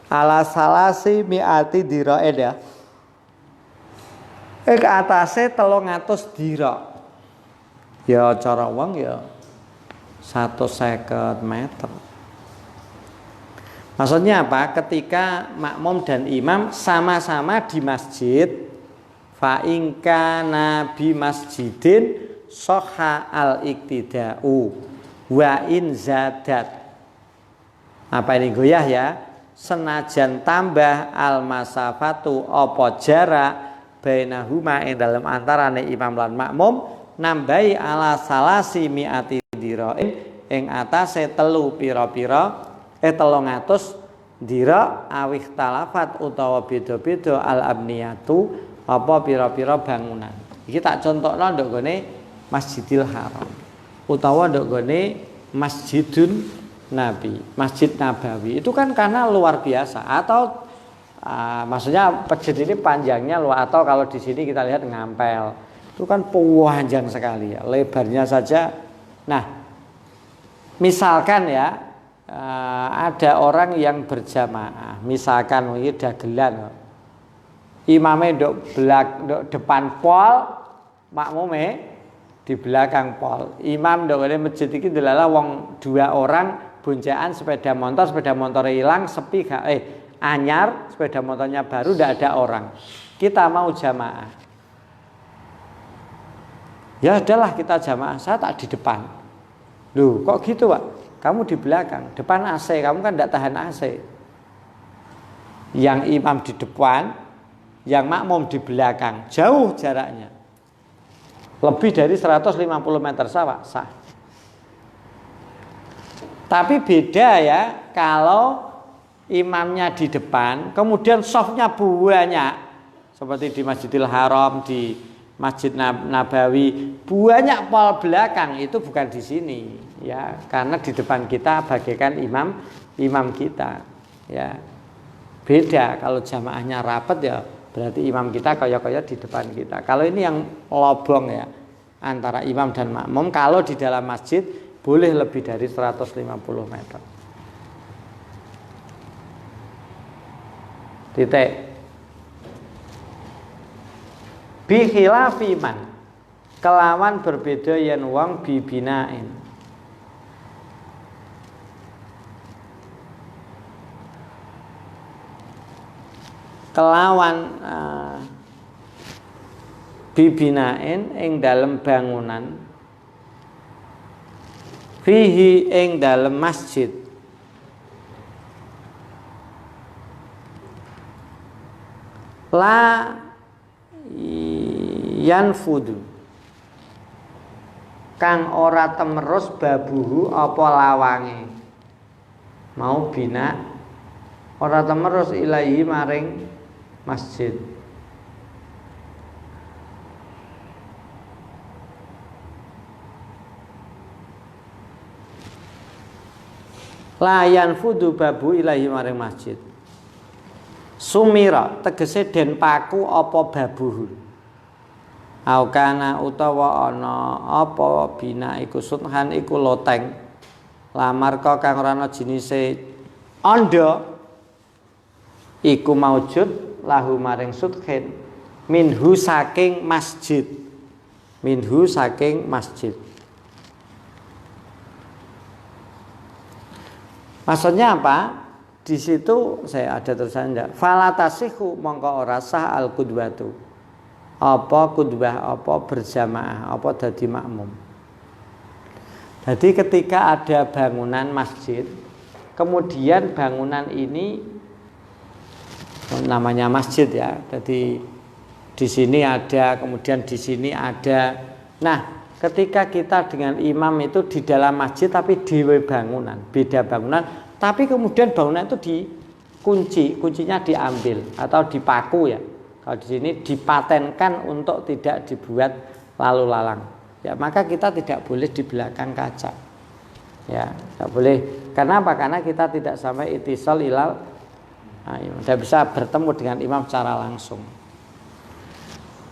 ala salasi mi'ati dira'in ya. Ke atase 300 dira. Ya cara wong ya 150 meter. Maksudnya apa? Ketika makmum dan imam sama-sama di masjid, fa in kana bi masjidin sahha al-iktida'u wa in zadat. Apa ini goyah ya? Senajan tambah al-masafatu apa jarak bainahuma ing dalam antarane imam lan makmum nambahi ala salasi mi'ati dira'in ing atase 300 dira awih talafat utawa beda-beda al-abniyatu apa pira-pira bangunan. Iki tak contohno nduk gone Masjidil Haram utawa nduk gone Masjidun Nabi, Masjid Nabawi. Itu kan karena luar biasa atau maksudnya masjid ini panjangnya luar, atau kalau di sini kita lihat ngampel. Itu kan panjang sekali ya, lebarnya saja. Nah, misalkan ya ada orang yang berjamaah, misalkan ini dagelan, imamnya nduk depan pol, makmume di belakang pol. Imam nduk ngene masjid iki delala wong 2 orang boncaan sepeda motor hilang, sepi gak anyar, sepeda motornya baru, tidak ada orang. Kita mau jamaah. Ya adalah kita jamaah, saya tak di depan. Loh, kok gitu, Pak? Kamu di belakang, depan AC, kamu kan tidak tahan AC. Yang imam di depan, yang makmum di belakang, jauh jaraknya. Lebih dari 150 meter sah. Tapi beda ya kalau imamnya di depan, kemudian softnya banyak, seperti di Masjidil Haram, di Masjid Nabawi, banyak pol belakang, itu bukan di sini, ya, karena di depan kita bagaikan imam kita, ya. Beda kalau jamaahnya rapat ya, berarti imam kita koyo-koyo di depan kita. Kalau ini yang lobong ya, antara imam dan makmum, kalau di dalam masjid boleh lebih dari 150 meter. Titik. Bi khilafi man, kelawan berbeda yen wong bibinain. Kelawan bibinain ing dalem bangunan, fihi ing dalem masjid, la yanfudu kang ora temerus babuhu apa lawange, mau bina ora temerus ilahi maring masjid. La yanfudu babu ilahi maring masjid. Sumira tegese den paku apa babuhu. Aukana utawa ana apa bina iku sunhan iku loteng. Lamar kang ora ana jinise anda iku maujud lahu maring suthin minhu saking masjid. Minhu saking masjid. Maksudnya apa? Di situ saya ada tulisan enggak? Falatasihu mongko ora sah al qudwatu. Apa qudwah, apa berjamaah, apa dadi makmum. Jadi ketika ada bangunan masjid, kemudian bangunan ini namanya masjid ya. Jadi di sini ada, kemudian di sini ada. Nah, ketika kita dengan imam itu di dalam masjid tapi di bangunan, beda bangunan, tapi kemudian bangunan itu dikunci, kuncinya diambil atau dipaku ya. Kalau di sini dipatenkan untuk tidak dibuat lalu lalang. Ya, maka kita tidak boleh di belakang kaca. Ya, tidak boleh. Karena apa? Karena kita tidak sampai itisal ilal. Tidak bisa bertemu dengan imam secara langsung.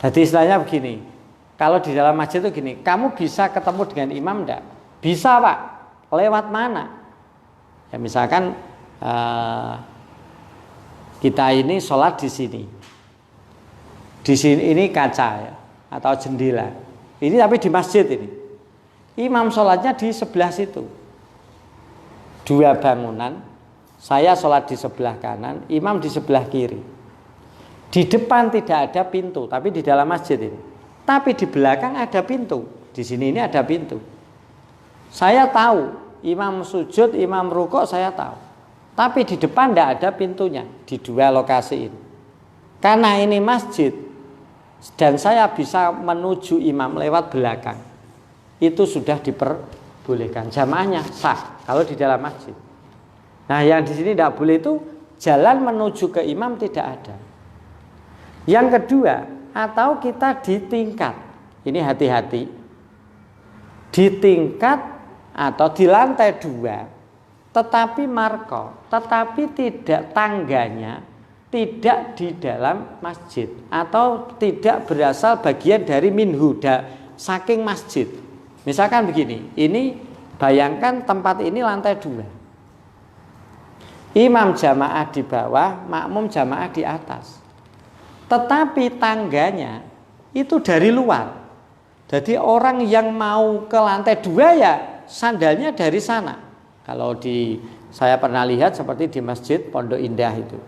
Jadi istilahnya begini. Kalau di dalam masjid itu gini, kamu bisa ketemu dengan imam enggak? Bisa, Pak. Lewat mana? Ya misalkan Kita ini sholat di sini. Di sini ini kaca ya, atau jendela. Ini tapi di masjid ini. Imam sholatnya di sebelah situ. Dua bangunan, saya sholat di sebelah kanan, imam di sebelah kiri. Di depan tidak ada pintu, tapi di dalam masjid ini. Tapi di belakang ada pintu. Di sini ini ada pintu. Saya tahu, imam sujud, imam rukuk saya tahu. Tapi di depan tidak ada pintunya di dua lokasi ini. Karena ini masjid dan saya bisa menuju imam lewat belakang. Itu sudah diperbolehkan. Jamaahnya sah kalau di dalam masjid. Nah, yang di sini tidak boleh itu jalan menuju ke imam tidak ada. Yang kedua, atau kita di tingkat. Ini hati-hati. Di tingkat atau di lantai 2, tetapi marko, tetapi tidak tangganya tidak di dalam masjid atau tidak berasal bagian dari minhu, saking masjid. Misalkan begini, ini bayangkan tempat ini lantai 2. Imam jamaah di bawah, makmum jamaah di atas. Tetapi tangganya itu dari luar. Jadi orang yang mau ke lantai 2 ya sandalnya dari sana. Kalau saya pernah lihat seperti di masjid Pondok Indah itu.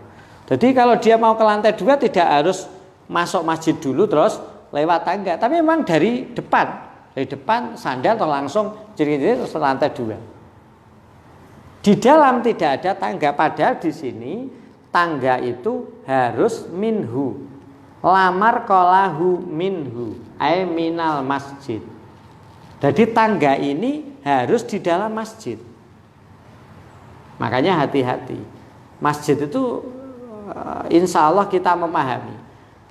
Jadi kalau dia mau ke lantai 2 tidak harus masuk masjid dulu terus lewat tangga. Tapi memang dari depan. Dari depan sandal atau langsung jadi ke lantai 2. Di dalam tidak ada tangga, padahal di sini tangga itu harus minhu. Lamar kolahu minhu, ay minal masjid. Jadi tangga ini harus di dalam masjid. Makanya hati-hati. Masjid itu insya Allah kita memahami.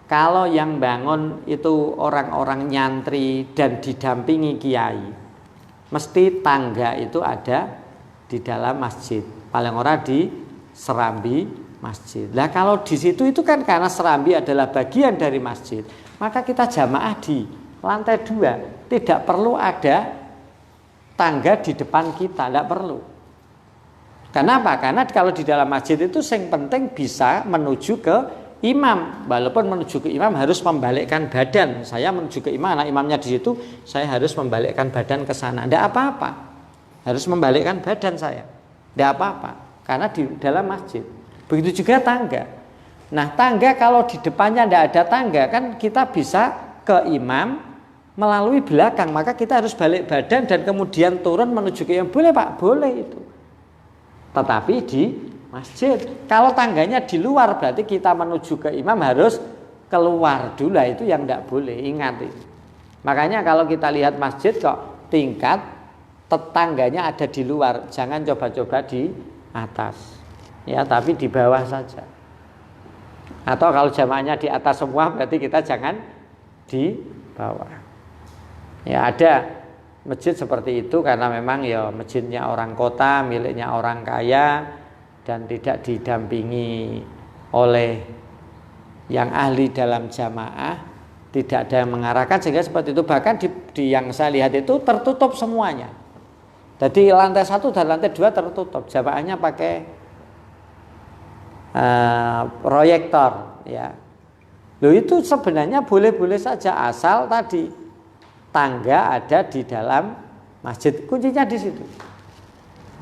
Kalau yang bangun itu orang-orang nyantri dan didampingi kiai, mesti tangga itu ada di dalam masjid. Paling ora di serambi masjid. Nah kalau di situ itu kan karena serambi adalah bagian dari masjid, maka kita jamaah di lantai 2. Tidak perlu ada tangga di depan kita, tidak perlu. Kenapa? Karena kalau di dalam masjid itu yang penting bisa menuju ke imam. Walaupun menuju ke imam harus membalikkan badan. Saya menuju ke imam, nah imamnya di situ, saya harus membalikkan badan ke sana. Tidak apa-apa. Harus membalikkan badan saya. Tidak apa-apa. Karena di dalam masjid. Begitu juga tangga. Nah tangga kalau di depannya tidak ada tangga kan kita bisa ke imam melalui belakang. Maka kita harus balik badan dan kemudian turun menuju ke imam. Boleh Pak? Boleh itu. Tetapi di masjid. Kalau tangganya di luar berarti kita menuju ke imam harus keluar dulu. Itu yang tidak boleh. Ingat itu. Makanya kalau kita lihat masjid kok tingkat tetangganya ada di luar. Jangan coba-coba di atas. Ya, tapi di bawah saja. Atau kalau jamaahnya di atas semua berarti kita jangan di bawah. Ya, ada masjid seperti itu karena memang ya masjidnya orang kota, miliknya orang kaya dan tidak didampingi oleh yang ahli dalam jamaah, tidak ada yang mengarahkan sehingga seperti itu. Bahkan di yang saya lihat itu tertutup semuanya. Jadi lantai 1 dan lantai 2 tertutup. Jamaahnya pakai proyektor ya. Loh itu sebenarnya boleh-boleh saja asal tadi tangga ada di dalam masjid, kuncinya di situ.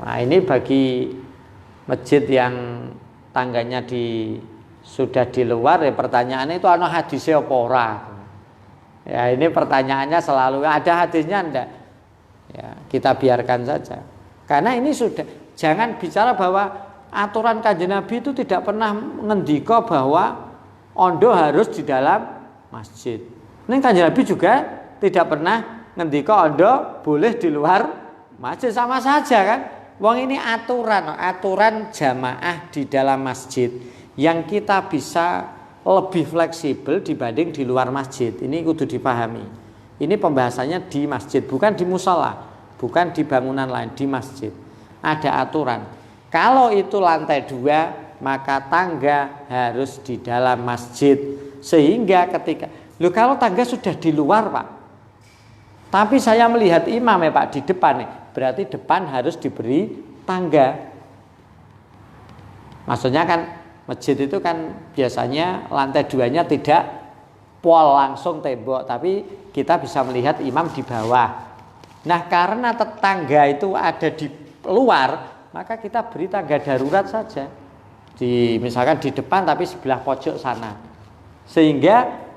Nah ini bagi masjid yang tangganya sudah di luar ya pertanyaannya itu ana hadisnya apa ora. Ya ini pertanyaannya selalu ada hadisnya enggak. Ya kita biarkan saja. Karena ini sudah jangan bicara bahwa aturan Kanjeng Nabi itu tidak pernah ngendika bahwa ondo harus di dalam masjid. Ini Kanjeng Nabi juga tidak pernah ngendika ondo boleh di luar masjid, sama saja kan. Wong ini aturan jamaah di dalam masjid yang kita bisa lebih fleksibel dibanding di luar masjid. Ini kudu dipahami. Ini pembahasannya di masjid, bukan di musola, bukan di bangunan lain, di masjid. Ada aturan. Kalau itu lantai 2, maka tangga harus di dalam masjid. Sehingga ketika, kalau tangga sudah di luar Pak, tapi saya melihat imam ya Pak di depan nih, berarti depan harus diberi tangga. Maksudnya kan Masjid itu kan biasanya lantai 2-nya tidak pol langsung tembok, tapi kita bisa melihat imam di bawah. Nah, karena tetangga itu ada di luar, maka kita beri tangga darurat saja. Misalkan di depan tapi sebelah pojok sana. Sehingga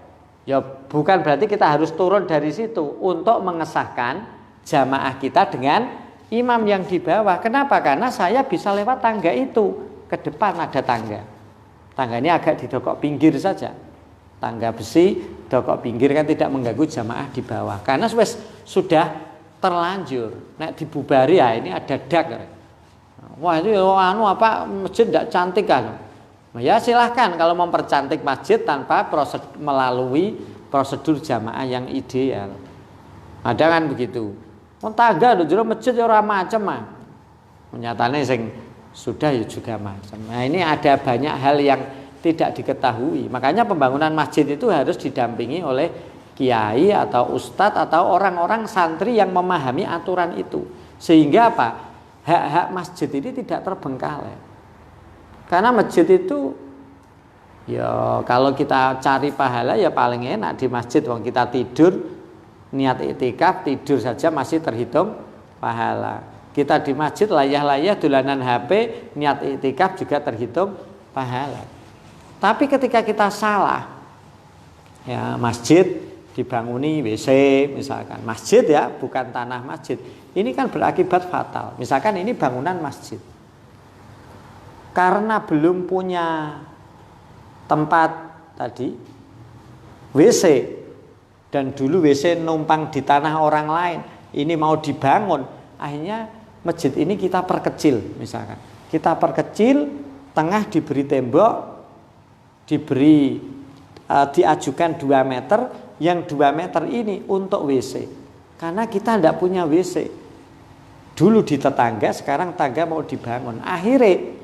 ya bukan berarti kita harus turun dari situ untuk mengesahkan jamaah kita dengan imam yang di bawah. Kenapa? Karena saya bisa lewat tangga itu. Ke depan ada tangga. Tangga ini agak didokok pinggir saja. Tangga besi, dokok pinggir kan tidak mengganggu jamaah di bawah. Karena sudah terlanjur. Nek dibubari ya ini ada dak. Wah itu masjid tidak cantik kan? Ya silahkan kalau mempercantik masjid tanpa melalui prosedur jamaah yang ideal. Ada kan begitu. Tangga lho jero masjid ora macem ah. Nyatane sing sudah ya juga macam. Nah, ini ada banyak hal yang tidak diketahui. Makanya pembangunan masjid itu harus didampingi oleh kiai atau ustadz atau orang-orang santri yang memahami aturan itu. Sehingga apa? Hak-hak masjid ini tidak terbengkalai. Karena masjid itu ya kalau kita cari pahala ya paling enak di masjid. Wong kita tidur niat iktikaf tidur saja masih terhitung pahala. Kita di masjid layah-layah dolanan HP niat iktikaf juga terhitung pahala. Tapi ketika kita salah, ya masjid dibanguni WC misalkan, masjid ya bukan tanah masjid, ini kan berakibat fatal. Misalkan ini bangunan masjid, karena belum punya tempat tadi WC dan dulu WC numpang di tanah orang lain, ini mau dibangun, akhirnya masjid ini kita perkecil misalkan. Kita perkecil, tengah diberi tembok, diajukan 2 meter, yang 2 meter ini untuk WC. Karena kita tidak punya WC. Dulu di tetangga, sekarang tangga mau dibangun. Akhirnya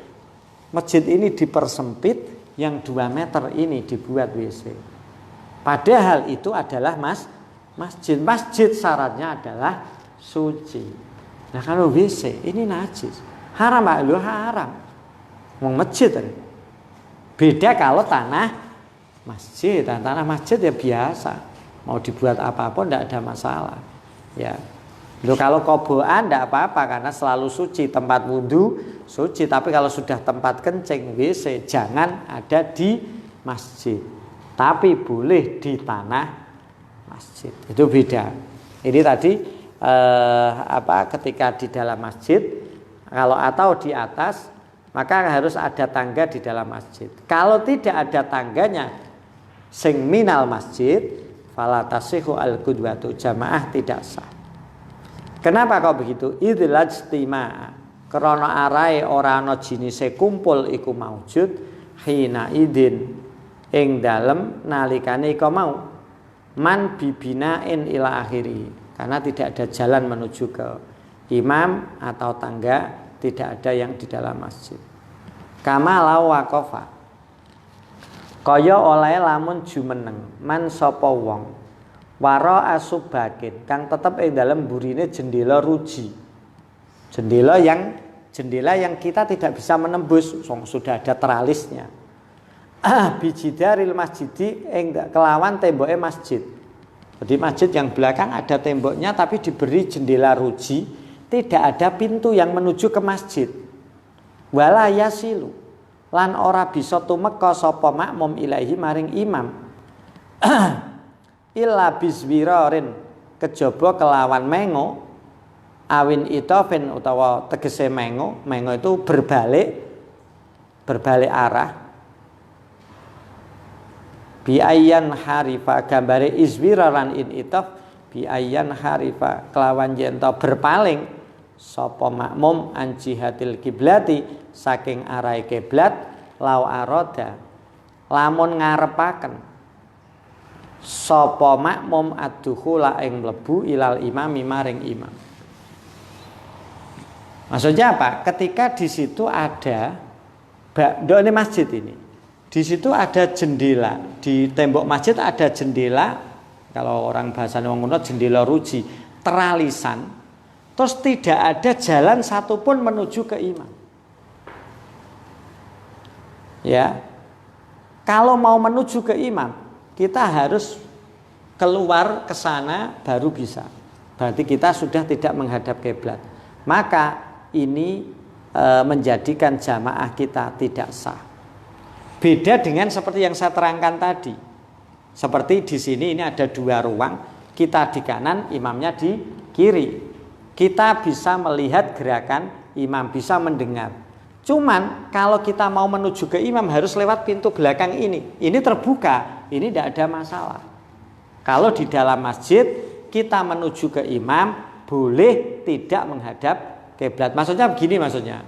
masjid ini dipersempit, yang 2 meter ini dibuat WC. Padahal itu adalah masjid. Masjid syaratnya adalah suci. Nah kalau WC ini najis, haram Pak? Lu haram. Mau masjid kan? Beda kalau tanah masjid. Tanah masjid ya biasa, mau dibuat apapun tidak ada masalah. Ya, lu kalau koboan tidak apa-apa karena selalu suci, tempat wudhu suci. Tapi kalau sudah tempat kencing WC jangan ada di masjid, tapi boleh di tanah masjid. Itu beda. Ini tadi ketika di dalam masjid kalau atau di atas maka harus ada tangga di dalam masjid. Kalau tidak ada tangganya sing minal masjid fala tasihhu al qudwatu, jamaah tidak sah. Kenapa kok begitu? Idzil ijtima, krana arae ora ana jinise kumpul iku maujud hina idin ing dalem nalikane iku mau man bibinain ila akhiri. Karena tidak ada jalan menuju ke imam atau tangga, tidak ada yang di dalam masjid. Kama law waqafa, kaya oleh lamun jumeneng man sapa wong wara asubakin kang tetep ing dalem burine jendela ruji. Jendela yang kita tidak bisa menembus, sudah ada teralisnya. Bijidaril masjidi ing kelawan temboke masjid. Jadi masjid yang belakang ada temboknya tapi diberi jendela ruji, tidak ada pintu yang menuju ke masjid. Wala yasilu, lan ora bisa tumeka sapa makmum ilahi maring imam. Illa biswirarin, kejaba kelawan mengo, awin itofin utawa tegese mengo itu berbalik arah. Biayan harifa, gambare izwiraran in itof biayan harifa, kelawan yento berpaling sapa makmum an jihatil kiblati saking arai kiblat lau aroda lamun ngarepaken sapa makmum addukhula ing mlebu ilal imami maring imam. Maksudnya apa? Ketika di situ ada ini masjid ini. Di situ ada jendela, di tembok masjid ada jendela, kalau orang bahasa wong kuno jendela ruji, teralisan. Terus tidak ada jalan satupun menuju ke imam. Ya. Kalau mau menuju ke imam, kita harus keluar ke sana baru bisa. Berarti kita sudah tidak menghadap kiblat. Maka ini menjadikan jamaah kita tidak sah. Beda dengan seperti yang saya terangkan tadi. Seperti di sini ini ada 2 ruang, kita di kanan, imamnya di kiri. Kita bisa melihat gerakan imam, bisa mendengar. Cuman kalau kita mau menuju ke imam harus lewat pintu belakang ini. Ini terbuka, ini tidak ada masalah. Kalau di dalam masjid kita menuju ke imam boleh tidak menghadap kiblat. Maksudnya begini maksudnya.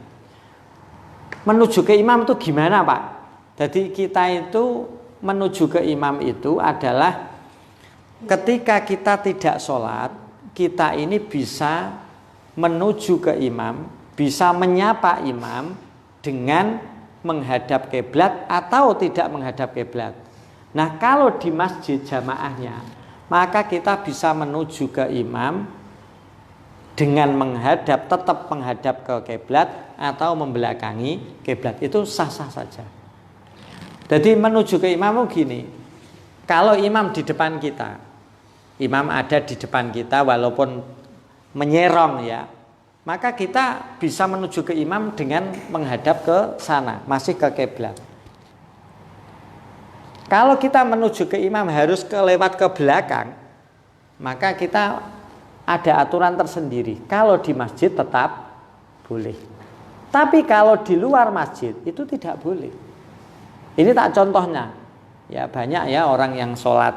Menuju ke imam itu gimana Pak? Jadi kita itu menuju ke imam itu adalah ketika kita tidak sholat, kita ini bisa menuju ke imam, bisa menyapa imam dengan menghadap kiblat atau tidak menghadap kiblat. Nah, kalau di masjid jamaahnya, maka kita bisa menuju ke imam dengan tetap menghadap ke kiblat atau membelakangi kiblat. Itu sah-sah saja. Jadi menuju ke imam gini. Kalau imam di depan kita, imam ada di depan kita walaupun menyerong ya, maka kita bisa menuju ke imam dengan menghadap ke sana, masih ke kiblat. Kalau kita menuju ke imam harus lewat ke belakang, maka kita ada aturan tersendiri. Kalau di masjid tetap boleh. Tapi kalau di luar masjid itu tidak boleh. Ini tak contohnya. Ya banyak ya orang yang sholat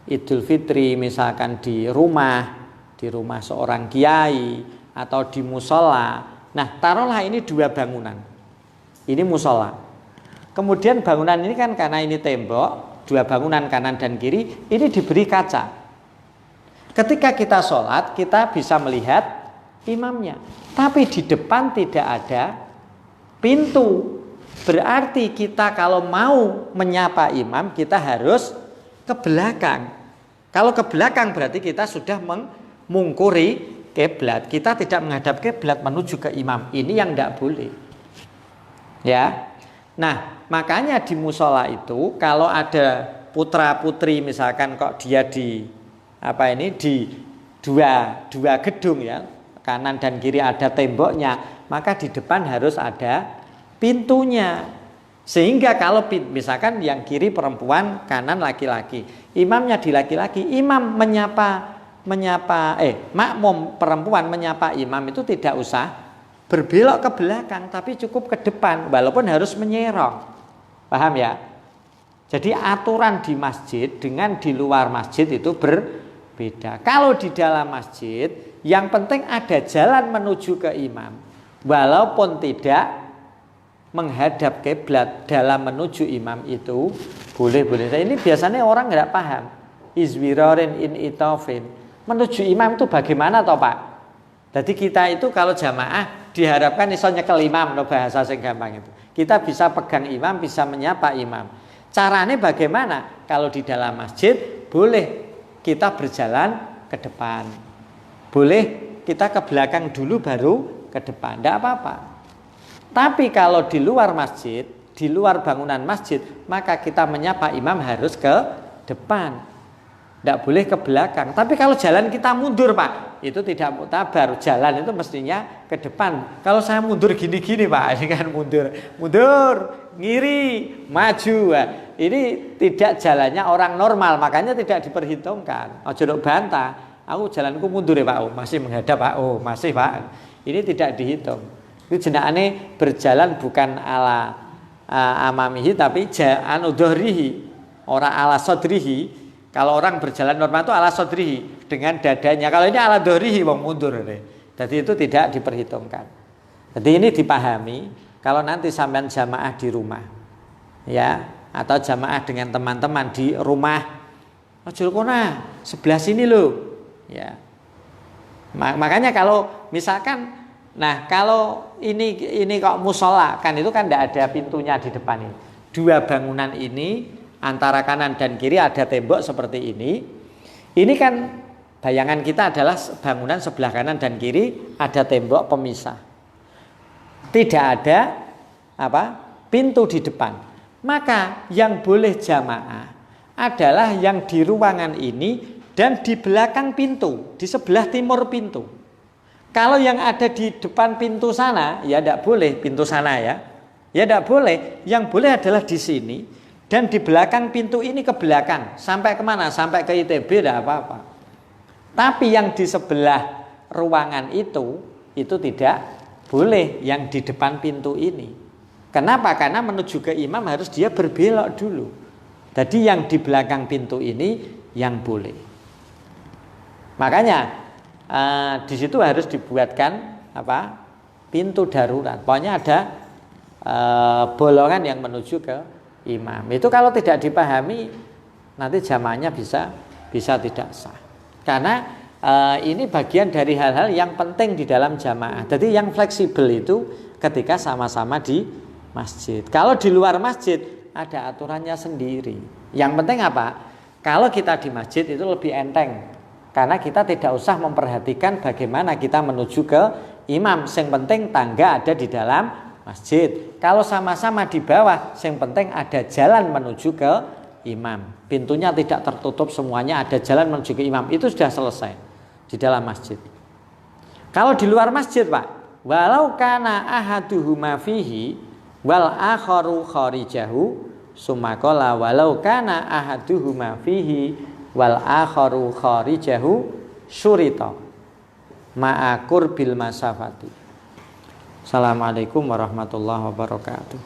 Idul Fitri misalkan di rumah seorang kiai atau di musola. Nah, taruhlah ini 2 bangunan. Ini musola. Kemudian bangunan ini kan karena ini tembok, 2 bangunan kanan dan kiri, ini diberi kaca. Ketika kita sholat, kita bisa melihat imamnya. Tapi di depan tidak ada pintu. Berarti kita kalau mau menyapa imam, kita harus ke belakang. Kalau ke belakang berarti kita sudah mengungkuri kiblat, kita tidak menghadap kiblat menuju ke imam. Ini yang tidak boleh. Ya. Nah, makanya di musola itu kalau ada putra-putri misalkan kok dia di dua gedung ya, kanan dan kiri ada temboknya, maka di depan harus ada pintunya. Sehingga kalau misalkan yang kiri perempuan, kanan laki-laki, imamnya di laki-laki, imam makmum perempuan menyapa imam itu tidak usah berbelok ke belakang, tapi cukup ke depan walaupun harus menyerong. Paham ya? Jadi aturan di masjid dengan di luar masjid itu berbeda. Kalau di dalam masjid yang penting ada jalan menuju ke imam walaupun tidak menghadap kiblat, dalam menuju imam itu boleh-boleh. Ini biasanya orang nggak paham. Izwirorin in itofin. Menuju imam itu bagaimana toh Pak? Jadi kita itu kalau jamaah diharapkan iso nyekel imam, no bahasa sing gampang itu. Kita bisa pegang imam, bisa menyapa imam. Caranya bagaimana? Kalau di dalam masjid boleh kita berjalan ke depan. Boleh kita ke belakang dulu baru ke depan. Tidak apa-apa. Tapi kalau di luar masjid, di luar bangunan masjid, maka kita menyapa imam harus ke depan. Tidak boleh ke belakang. Tapi kalau jalan kita mundur Pak, itu tidak muktabar. Jalan itu mestinya ke depan. Kalau saya mundur gini-gini Pak, ini kan mundur, ngiri, maju. Ini tidak jalannya orang normal, makanya tidak diperhitungkan. Ojo nduk bantah. Aku jalanku mundur ya Pak, masih menghadap Pak, masih Pak. Ini tidak dihitung. Itu jenakane berjalan bukan ala amamihi tapi anu dohrihi, orang ala sodrihi. Kalau orang berjalan normal itu ala sodrihi, dengan dadanya. Kalau ini ala dohrihi, wong mundur. Jadi itu tidak diperhitungkan. Jadi ini dipahami. Kalau nanti sampean jamaah di rumah, ya, atau jamaah dengan teman-teman di rumah, Jolkona sebelah sini loh, ya. Makanya kalau misalkan, nah kalau ini kok musola kan itu kan tidak ada pintunya di depan ini. 2 bangunan ini antara kanan dan kiri ada tembok seperti ini. Ini kan bayangan kita adalah bangunan sebelah kanan dan kiri ada tembok pemisah. Tidak ada pintu di depan. Maka yang boleh jamaah adalah yang di ruangan ini dan di belakang pintu, di sebelah timur pintu. Kalau yang ada di depan pintu sana, ya tidak boleh pintu sana ya. Ya tidak boleh. Yang boleh adalah di sini dan di belakang pintu ini ke belakang. Sampai kemana? Sampai ke ITB tidak apa-apa. Tapi yang di sebelah ruangan itu tidak boleh yang di depan pintu ini. Kenapa? Karena menuju ke imam harus dia berbelok dulu. Jadi yang di belakang pintu ini yang boleh. Makanya di situ harus dibuatkan pintu darurat. Pokoknya ada bolongan yang menuju ke imam. Itu kalau tidak dipahami nanti jamaahnya bisa tidak sah. Karena ini bagian dari hal-hal yang penting di dalam jamaah. Jadi yang fleksibel itu ketika sama-sama di masjid. Kalau di luar masjid ada aturannya sendiri. Yang penting apa? Kalau kita di masjid itu lebih enteng. Karena kita tidak usah memperhatikan bagaimana kita menuju ke imam. Yang penting tangga ada di dalam masjid. Kalau sama-sama di bawah, yang penting ada jalan menuju ke imam. Pintunya tidak tertutup semuanya, ada jalan menuju ke imam. Itu sudah selesai di dalam masjid. Kalau di luar masjid, Pak, walau kana ahaduhuma fihi wal akharu kharijahu sumaqala walau kana ahaduhuma fihi wal akharu kharijahu syurita ma'akur bil masafati. Assalamualaikum warahmatullahi wabarakatuh.